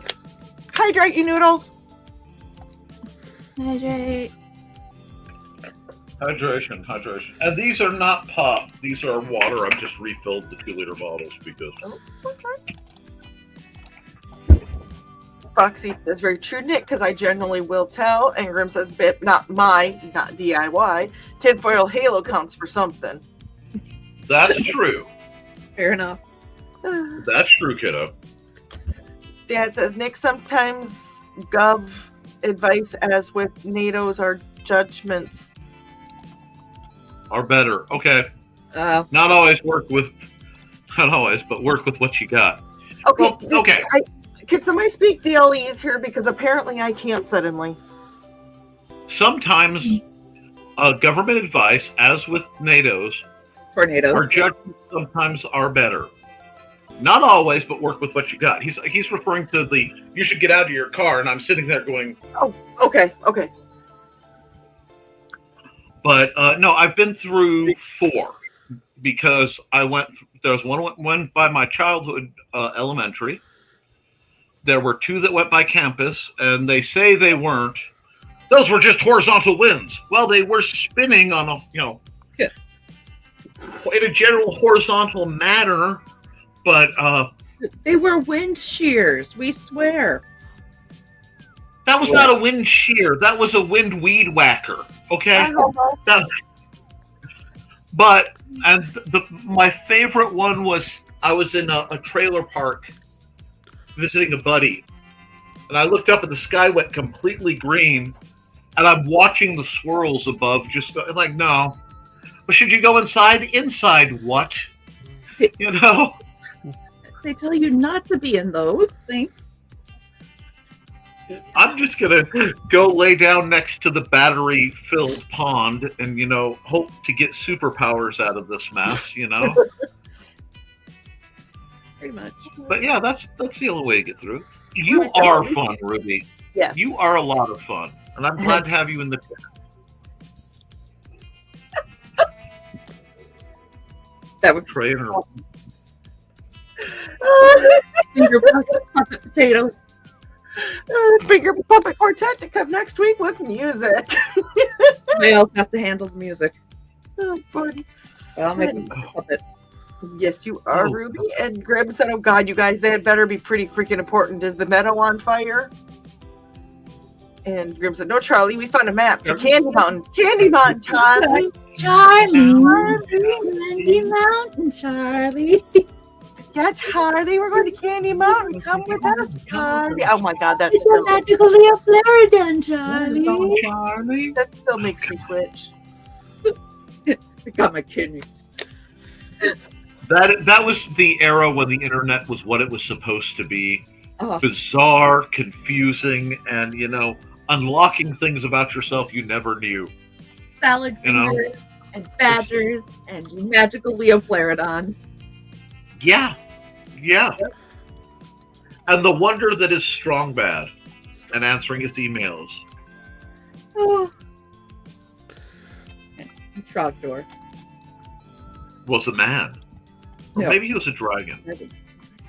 Hydrate, you noodles." Hydrate. Hydration. And these are not pop. These are water. I've just refilled the 2-liter bottles because. Foxy says, "Very true, Nick, because I generally will tell." And Grim says, "Bip, not DIY. Tinfoil halo counts for something." That's true. Fair enough. That's true, kiddo. Dad says, "Nick, sometimes gov advice, as with NATO's, our judgments Are better. Okay. Not always, but work with what you got." Okay. Well, okay. Can somebody speak DLEs here? Because apparently I can't suddenly. Sometimes government advice, as with NATO's, Tornadoes. our judgments sometimes are better. Not always, but work with what you got. He's referring to you should get out of your car, and I'm sitting there going, "Oh, okay." But no, I've been through 4 because there was one went by my childhood elementary. There were 2 that went by campus, and they say they weren't. Those were just horizontal winds. Well, they were spinning on in a general horizontal manner, but they were wind shears. We swear. That was not a wind shear. That was a wind weed whacker. Okay. My favorite one was I was in a trailer park visiting a buddy, and I looked up and the sky went completely green, and I'm watching the swirls above, just like, no. But should you go inside? Inside what? You know? They tell you not to be in those things. I'm just gonna go lay down next to the battery-filled pond and, hope to get superpowers out of this mess, Pretty much. But yeah, that's the only way to get through. You are fun, Ruby. Yes. You are a lot of fun, and I'm glad to have you in the. That would Trainer. finger puppet potatoes. Finger puppet quartet to come next week with music. Somebody else has to handle the music. Oh, buddy. But I'll make a puppet. Yes, you are, Oh. Ruby. And Grim said, "Oh God, you guys, that better be pretty freaking important. Is the meadow on fire?" And Grim said, "No, Charlie, we found a map to Candy Mountain. Candy Mountain, Charlie. Candy Mountain, Charlie. Yeah, Charlie, we're going to Candy Mountain. Come with us, Charlie." Oh my God, that It's a still, magical Leo Floridan, Charlie. Charlie. that still makes me twitch. I got my kidney. That was the era when the internet was what it was supposed to be. Oh, Bizarre, confusing, and unlocking things about yourself you never knew. salad You know? fingers and badgers and magical Leo Floridons. Yeah. And the wonder that is Strong Bad and answering his emails. Oh. Trogdor. Was a man. Or No. maybe he was a dragon.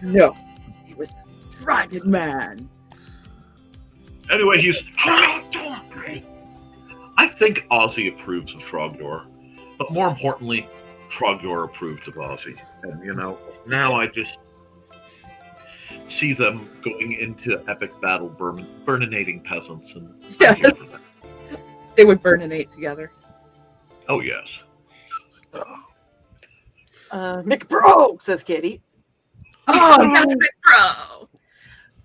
No, he was Dragon Man. Anyway, he's Trogdor. I think Ozzy approves of Trogdor, but more importantly, Trogdor approved of Ozzy. And now I just see them going into epic battle, burninating peasants, and Yes. They would burninate together. oh yes, McBro, says Kitty. Oh, that's a big bro.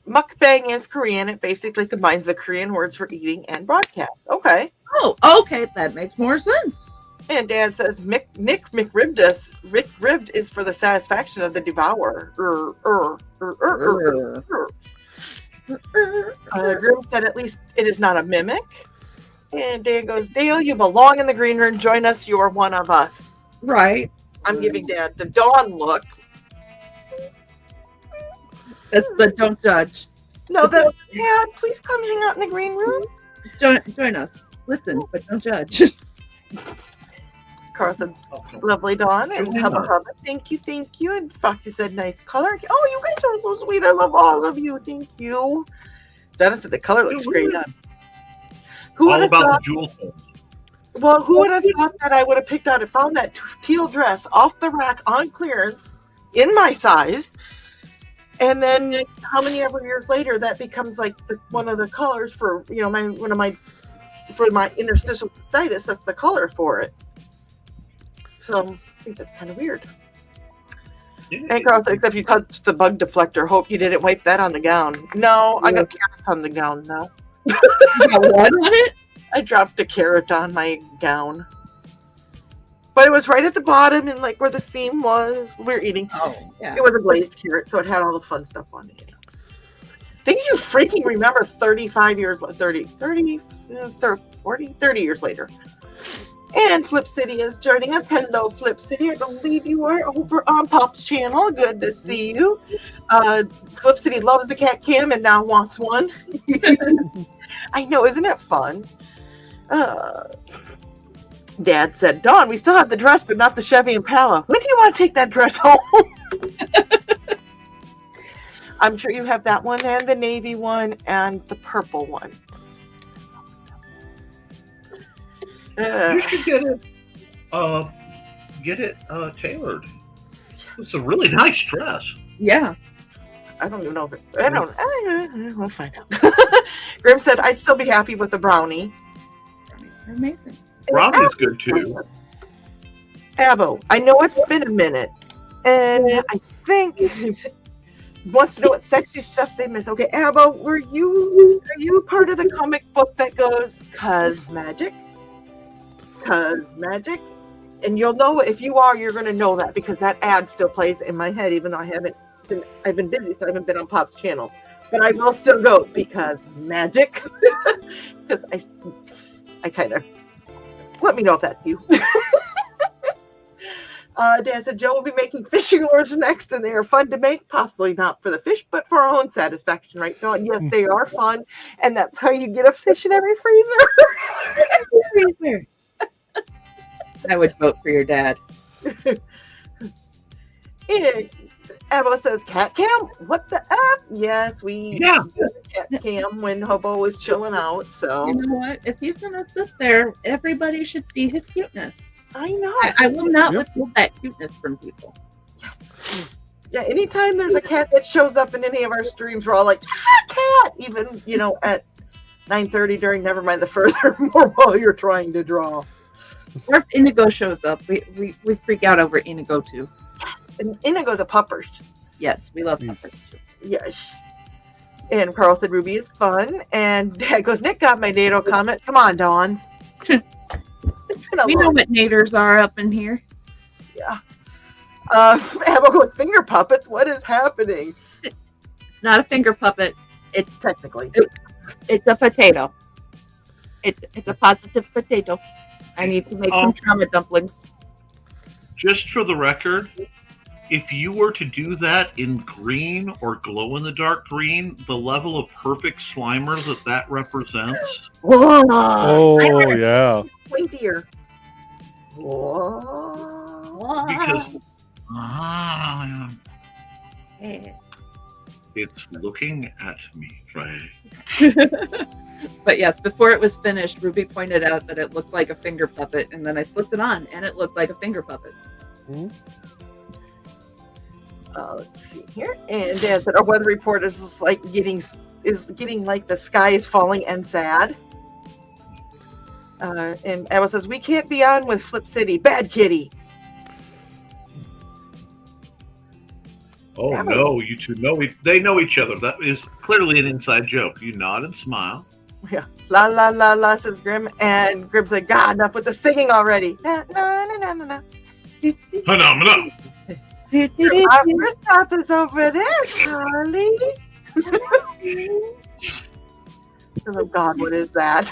Mukbang is Korean. It basically combines the Korean words for eating and broadcast. Okay. Oh, okay, that makes more sense. And Dad says Nick McRibbed us. Rick ribbed is for the satisfaction of the devourer. Grim said at least it is not a mimic. And Dan goes, Dale, you belong in the green room. Join us. You are one of us. Right. I'm giving Dad the dawn look. That's the don't judge. No, the Dad, please come hang out in the green room. Join us. Listen, but don't judge. Carl said, lovely Dawn. And Hubba Hubba, thank you. And Foxy said, nice color. Oh, you guys are so sweet. I love all of you. Thank you. Dennis said, the color looks great on. Who would all have about thought? the jewel tones. Well, who would have thought that I would have picked out and found that teal dress off the rack on clearance in my size? And then how many ever years later that becomes like one of the colors for my interstitial cystitis. That's the color for it. So I think that's kind of weird. Yeah. And Carl said, except you touched the bug deflector. Hope you didn't wipe that on the gown. No, I got carrots on the gown now. You got what on it? I dropped a carrot on my gown. But it was right at the bottom and like where the seam was. We were eating. Oh, yeah. It was a glazed carrot, so it had all the fun stuff on it. Things you freaking remember 35 years, 30 years later. And Flip City is joining us. Hello, Flip City. I believe you are over on Pop's channel. Good to see you. Flip City loves the cat cam and now wants one. I know, isn't it fun? Dad said, Dawn, we still have the dress, but not the Chevy Impala. When do you want to take that dress home? I'm sure you have that one and the navy one and the purple one. You should get it tailored. It's a really nice dress. Yeah. I don't even know if we'll find out. Grim said, I'd still be happy with the brownie. They're amazing. Brownie's good too. Abo, I know it's been a minute, and I think wants to know what sexy stuff they miss. Okay, Abo, are you part of the comic book that goes cause magic? And you'll know if you are, you're gonna know that because that ad still plays in my head, even though I've been busy, so I haven't been on Pop's channel. but I will still go because magic. Because I kind of let me know if that's you. Dan said Joe will be making fishing lures next, and they are fun to make. Possibly not for the fish, but for our own satisfaction, right, Dawn? Yes, they are fun, and that's how you get a fish in every freezer. I would vote for your dad. Avo says cat cam. What the F? Yes, we Yeah. did cat cam when Hobo was chilling out. So You know what? If he's gonna sit there, everybody should see his cuteness. I know. I will not Yep. withhold that cuteness from people. Yes. Yeah, anytime there's a cat that shows up in any of our streams, we're all like, cat! Even, at 9:30 during Never Mind the Furthermore while you're trying to draw. Or if Indigo shows up, we freak out over Indigo too. And Indigo's a puppers. Yes, we love Yes. puppets too. Yes. And Carl said Ruby is fun. And Dad goes, Nick got my NATO comment. Come on, Dawn. It's been a We long- know what naders are up in here. Avo goes, finger puppets. What is happening? It's not a finger puppet. It's Technically. a potato. It's a positive potato. I need to make some trauma dumplings. Just for the record, if you were to do that in green or glow-in-the-dark green, the level of perfect Slimer that represents, Whoa! Oh yeah. Pointier. Whoa. because it's looking at me, right? But yes, before it was finished, Ruby pointed out that it looked like a finger puppet, and then I slipped it on, and it looked like a finger puppet. Let's see here. And Dan said our weather report is like getting like the sky is falling and sad. And Ava says we can't be on with Flip City. Bad kitty. Oh Yeah. no, you two they know each other. That is clearly an inside joke. You nod and smile. Yeah. La la la la says Grim. And Grim's like, God, enough with the singing already. Na na na na na na. Phenomenal. Our first stop is over there, Charlie. Oh God, what is that?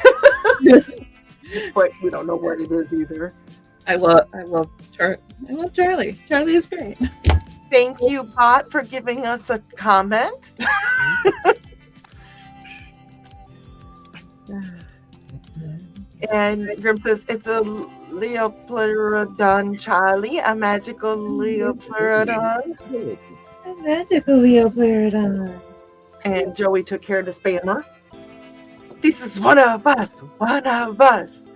But we don't know what it is either. I love Charlie. Charlie is great. Thank you, Bot, for giving us a comment. And Grim says it's a Leopleurodon, Charlie, a magical Leopleurodon. A magical Leopleurodon. And Joey took care of the spammer. This is one of us. One of us.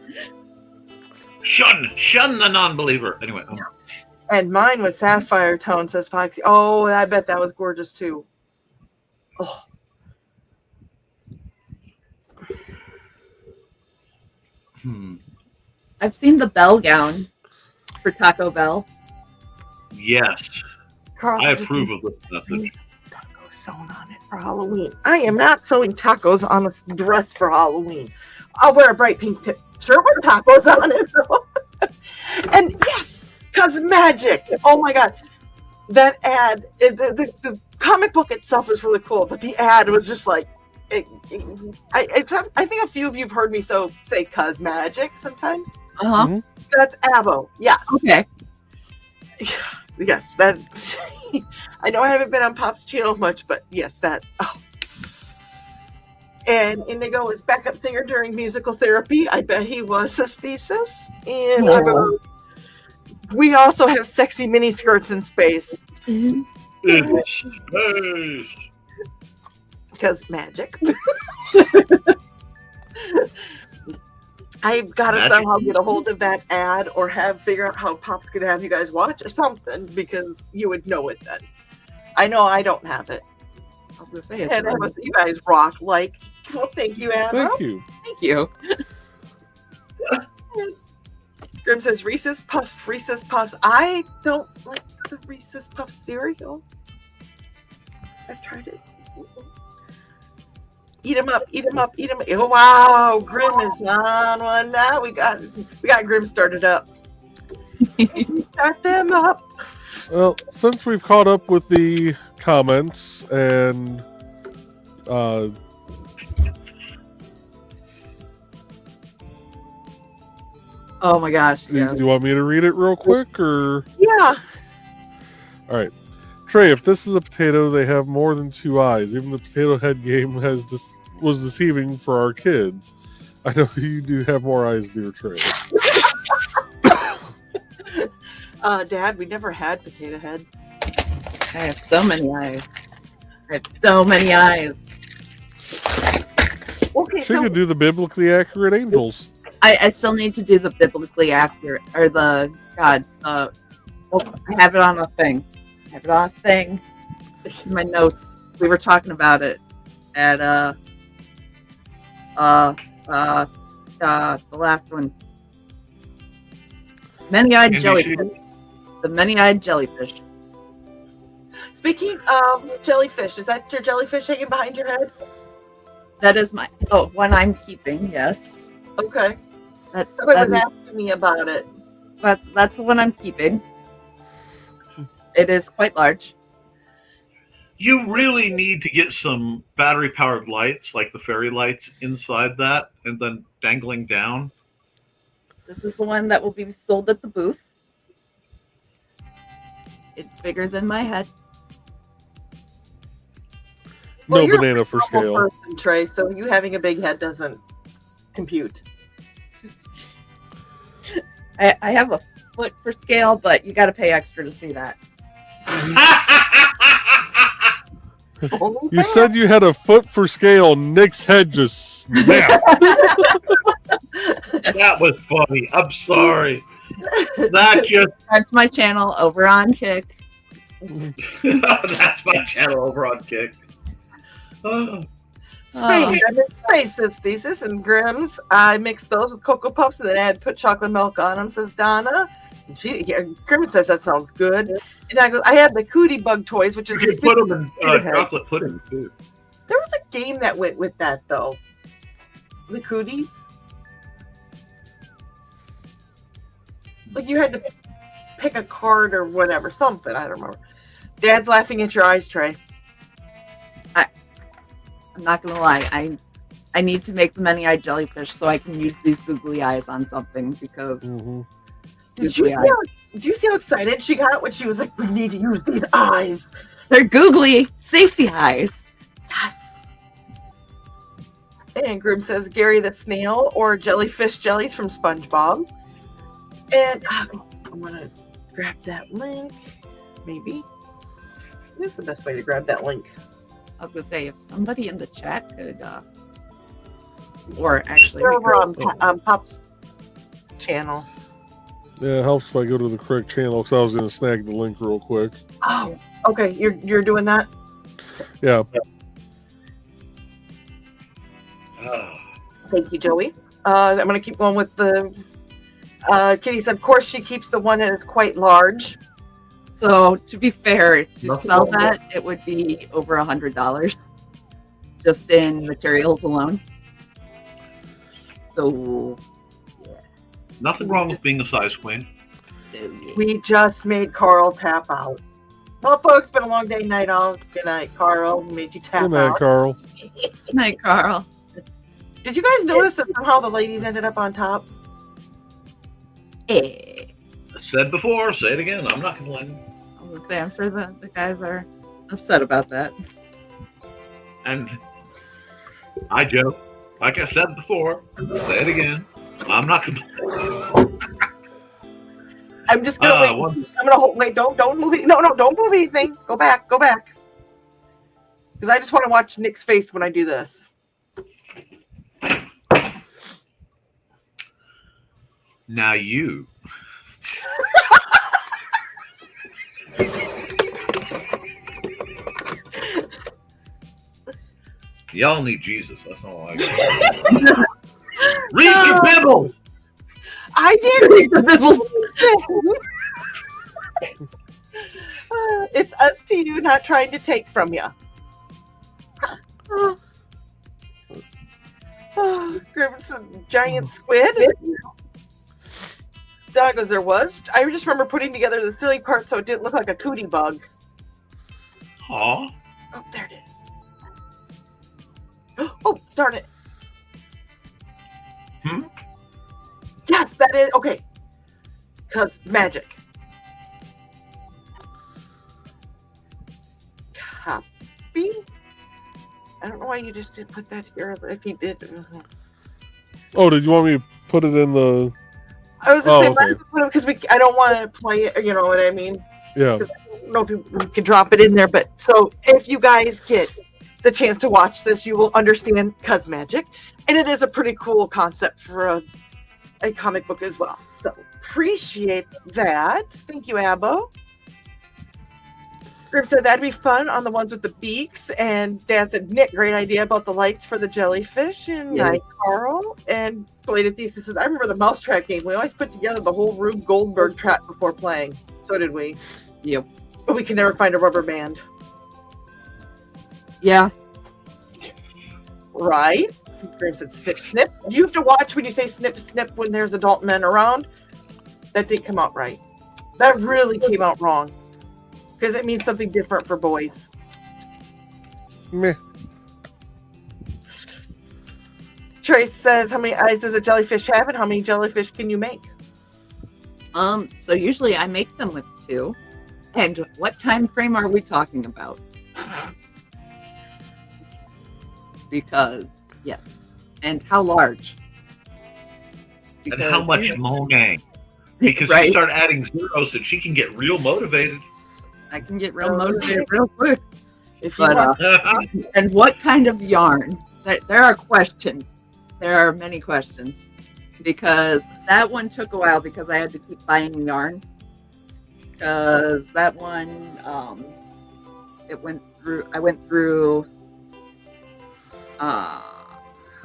Shun the non-believer. Anyway, And mine was sapphire tone, says Foxy. Oh, I bet that was gorgeous too. Oh. I've seen the bell gown for Taco Bell. yes, Carl, I just approve of this message. tacos sewn on it for Halloween. I am not sewing tacos on a dress for Halloween. I'll wear a bright pink shirt with tacos on it. And yes, because magic. Oh my God. That ad, the comic book itself is really cool, but the ad was just like, I think a few of you have heard me say "cuz magic" sometimes. Uh-huh. That's Avo. Yes. Okay. Yes, that. I know I haven't been on Pop's channel much, but yes, that. Oh. And Indigo was backup singer during musical therapy. I bet he was his thesis. And Aw. we also have sexy mini skirts in space It's space. because magic. I've got to Magic. somehow get a hold of that ad or figure out how Pop's going to have you guys watch or something because you would know it then. I know I don't have it. I was gonna say it's And you guys rock. Like, well, thank you, Anna. Thank you. Thank you. Grim says Reese's Puffs. I don't like the Reese's Puff cereal. I've tried it. Eat 'em up, eat 'em up, eat 'em up. Oh, wow, Grim is on one now. We got Grim started up. Start them up. Well, since we've caught up with the comments and Oh my gosh. Do Yeah. you want me to read it real quick, or? Yeah. All right. Trey, if this is a potato, they have more than two eyes. Even the potato head game was deceiving for our kids. I know you do have more eyes, dear Trey. Dad, we never had potato head. I have so many eyes. I have so many eyes. Okay, She so could do the biblically accurate angels. I still need to do the biblically accurate, or the God. I have it on a thing. I have it on a thing. It's in my notes. We were talking about it at the last one. Many-eyed jellyfish. The many-eyed jellyfish. speaking of jellyfish, is that your jellyfish hanging behind your head? That is my one I'm keeping. Yes. Okay. That's Somebody was asking me about it. that's the one I'm keeping. It is quite large. You really need to get some battery-powered lights, like the fairy lights, inside that, and then dangling down. This is the one that will be sold at the booth. It's bigger than my head. No you're banana a for normal scale. person, Trey, so you having a big head doesn't compute. I have a foot for scale, but you got to pay extra to see that. Only You fair. said you had a foot for scale. Nick's head just snapped. That was funny. I'm sorry. That just That's my channel over on Kick. that's my channel over on Kick. Oh. Space. I made spaces, thesis, and Grims. I mixed those with Cocoa Puffs and then put chocolate milk on them, says Donna. And Grim says that sounds good. And I go, I had the Cootie Bug toys, which is You a can put sticky them in potato head. chocolate pudding too. There was a game that went with that, though. The Cooties. Like you had to pick a card or whatever, something. I don't remember. Dad's laughing at your eyes, Trey. I'm not gonna lie. I need to make the many-eyed jellyfish so I can use these googly eyes on something because Mhm. Did you see how excited she got when she was like, we need to use these eyes? they're googly safety eyes. Yes. And Grim says Gary the Snail or Jellyfish Jellies from SpongeBob. And I'm going to grab that link. Maybe. Here's the best way to grab that link. I was gonna say if somebody in the chat could, or actually, They're over on Pop's channel. Yeah, it helps if I go to the correct channel because I was going to snag the link real quick. Oh, okay. You're doing that? Yeah. Thank you, Joey. I'm going to keep going with the... Kitty said, of course, she keeps the one that is quite large. so to be fair, to Nothing sell wrong with that, it would be over $100 just in materials alone. So Nothing wrong with being a size queen. We just made Carl tap out. Well, folks, been a long day night all. Good night, Carl. We made you tap Good night, out. Carl. Good night, Carl. Did you guys notice that somehow the ladies ended up on top? Eh. Said before, say it again. I'm not complaining. I was gonna say, I'm sure the guys are upset about that. And I joke. Like I said before, say it again. I'm not complaining. I'm just gonna wait. I'm gonna hold. Wait, don't move it. No, don't move anything. Go back. Because I just want to watch Nick's face when I do this. Now you. Y'all need Jesus. That's all I got. Read your Bible. I did. Read the Bibles. It's us to you, not trying to take from you. Grimm's a giant squid. Dog goes, there was. I just remember putting together the silly part so it didn't look like a cootie bug. Aw. Oh, there it is. Oh, darn it. Hmm? Yes, that is okay. Because magic. Copy. I don't know why you just didn't put that here. If you did, Oh, did you want me to put it in the? I was just saying, okay. because I don't want to play it. You know what I mean? Yeah. I don't know if we can drop it in there, but so if you guys get the chance to watch this, you will understand cuz magic, and it is a pretty cool concept for a comic book as well. So appreciate that. Thank you, Abbo. Grim said that'd be fun on the ones with the beaks, and Dan said, Nick, great idea about the lights for the jellyfish, and Yes. Carl, and Belated Thesis says, I remember the mousetrap game. We always put together the whole Rube Goldberg trap before playing. So did we. Yep. But we can never find a rubber band. Yeah. Right? Grim said, snip, snip. You have to watch when you say snip, snip when there's adult men around. That didn't come out right. That really came out wrong. Because it means something different for boys. Meh. Trace says, how many eyes does a jellyfish have and how many jellyfish can you make? So usually I make them with 2. And what time frame are we talking about? Because yes. And how large? And how much money? Because Right. you start adding zeros and she can get real motivated. I can get real motivated real quick. If you But want, and what kind of yarn? There are questions. There are many questions. Because that one took a while because I had to keep buying yarn. Because that one, I went through, how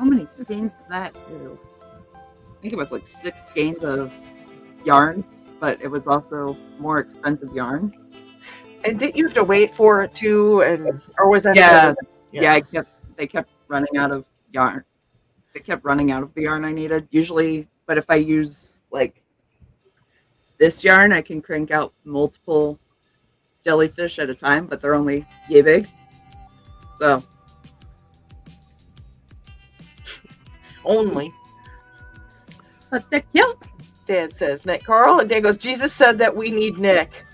many skeins did that do? I think it was like 6 skeins of yarn, but it was also more expensive yarn. and didn't you have to wait for it too? And or was that Yeah, they kept running out of yarn. They kept running out of the yarn I needed. Usually, but if I use like this yarn, I can crank out multiple jellyfish at a time, but they're only yay big. So only. but they're cute. Dad says Nick Carl, and Dan goes, Jesus said that we need Nick.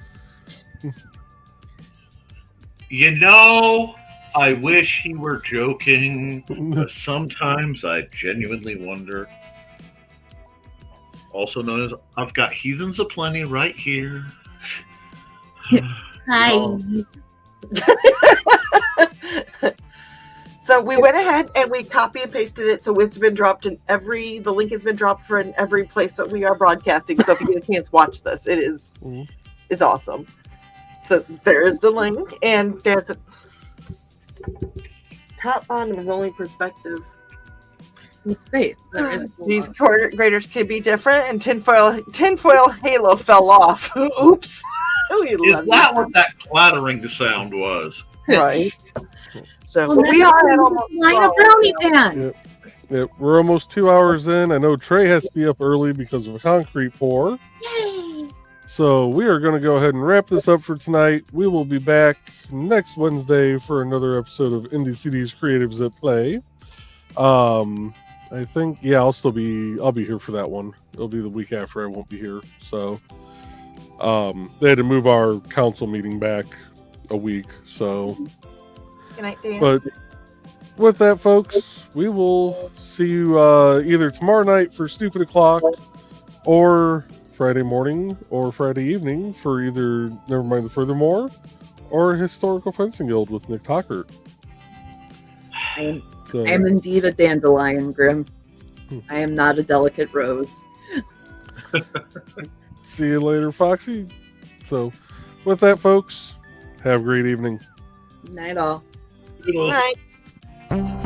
You know, I wish he were joking, but sometimes I genuinely wonder. Also known as, I've got heathens aplenty right here. Hi. Oh. So we went ahead and we copy and pasted it, so it's been dropped in the link has been dropped for in every place that we are broadcasting. So if you get a chance, watch this. It is it's awesome. So there is the link, and that's a top bottom is only perspective. In space. There is a These lot. quarter graders could be different, and tinfoil halo fell off. Oops. Is that what that clattering sound was? Right. So Well, we are at almost Line a 12. brownie pan. Yeah, we're almost 2 hours in. I know Trey has to be up early because of a concrete pour. Yay! So we are going to go ahead and wrap this up for tonight. We will be back next Wednesday for another episode of IndieCD's Creatives at Play. I think, yeah, I'll be here for that one. It'll be the week after I won't be here. So they had to move our council meeting back a week. So, Good night, Dan. but with that, folks, we will see you either tomorrow night for Stupid O'Clock or Friday morning or Friday evening for either Nevermind the Furthermore or Historical Fencing Guild with Nick Tockert. I So, am indeed a dandelion, Grim. I am not a delicate rose. see you later, Foxy. So, with that, folks, have a great evening. Night all. Toodles. Good night.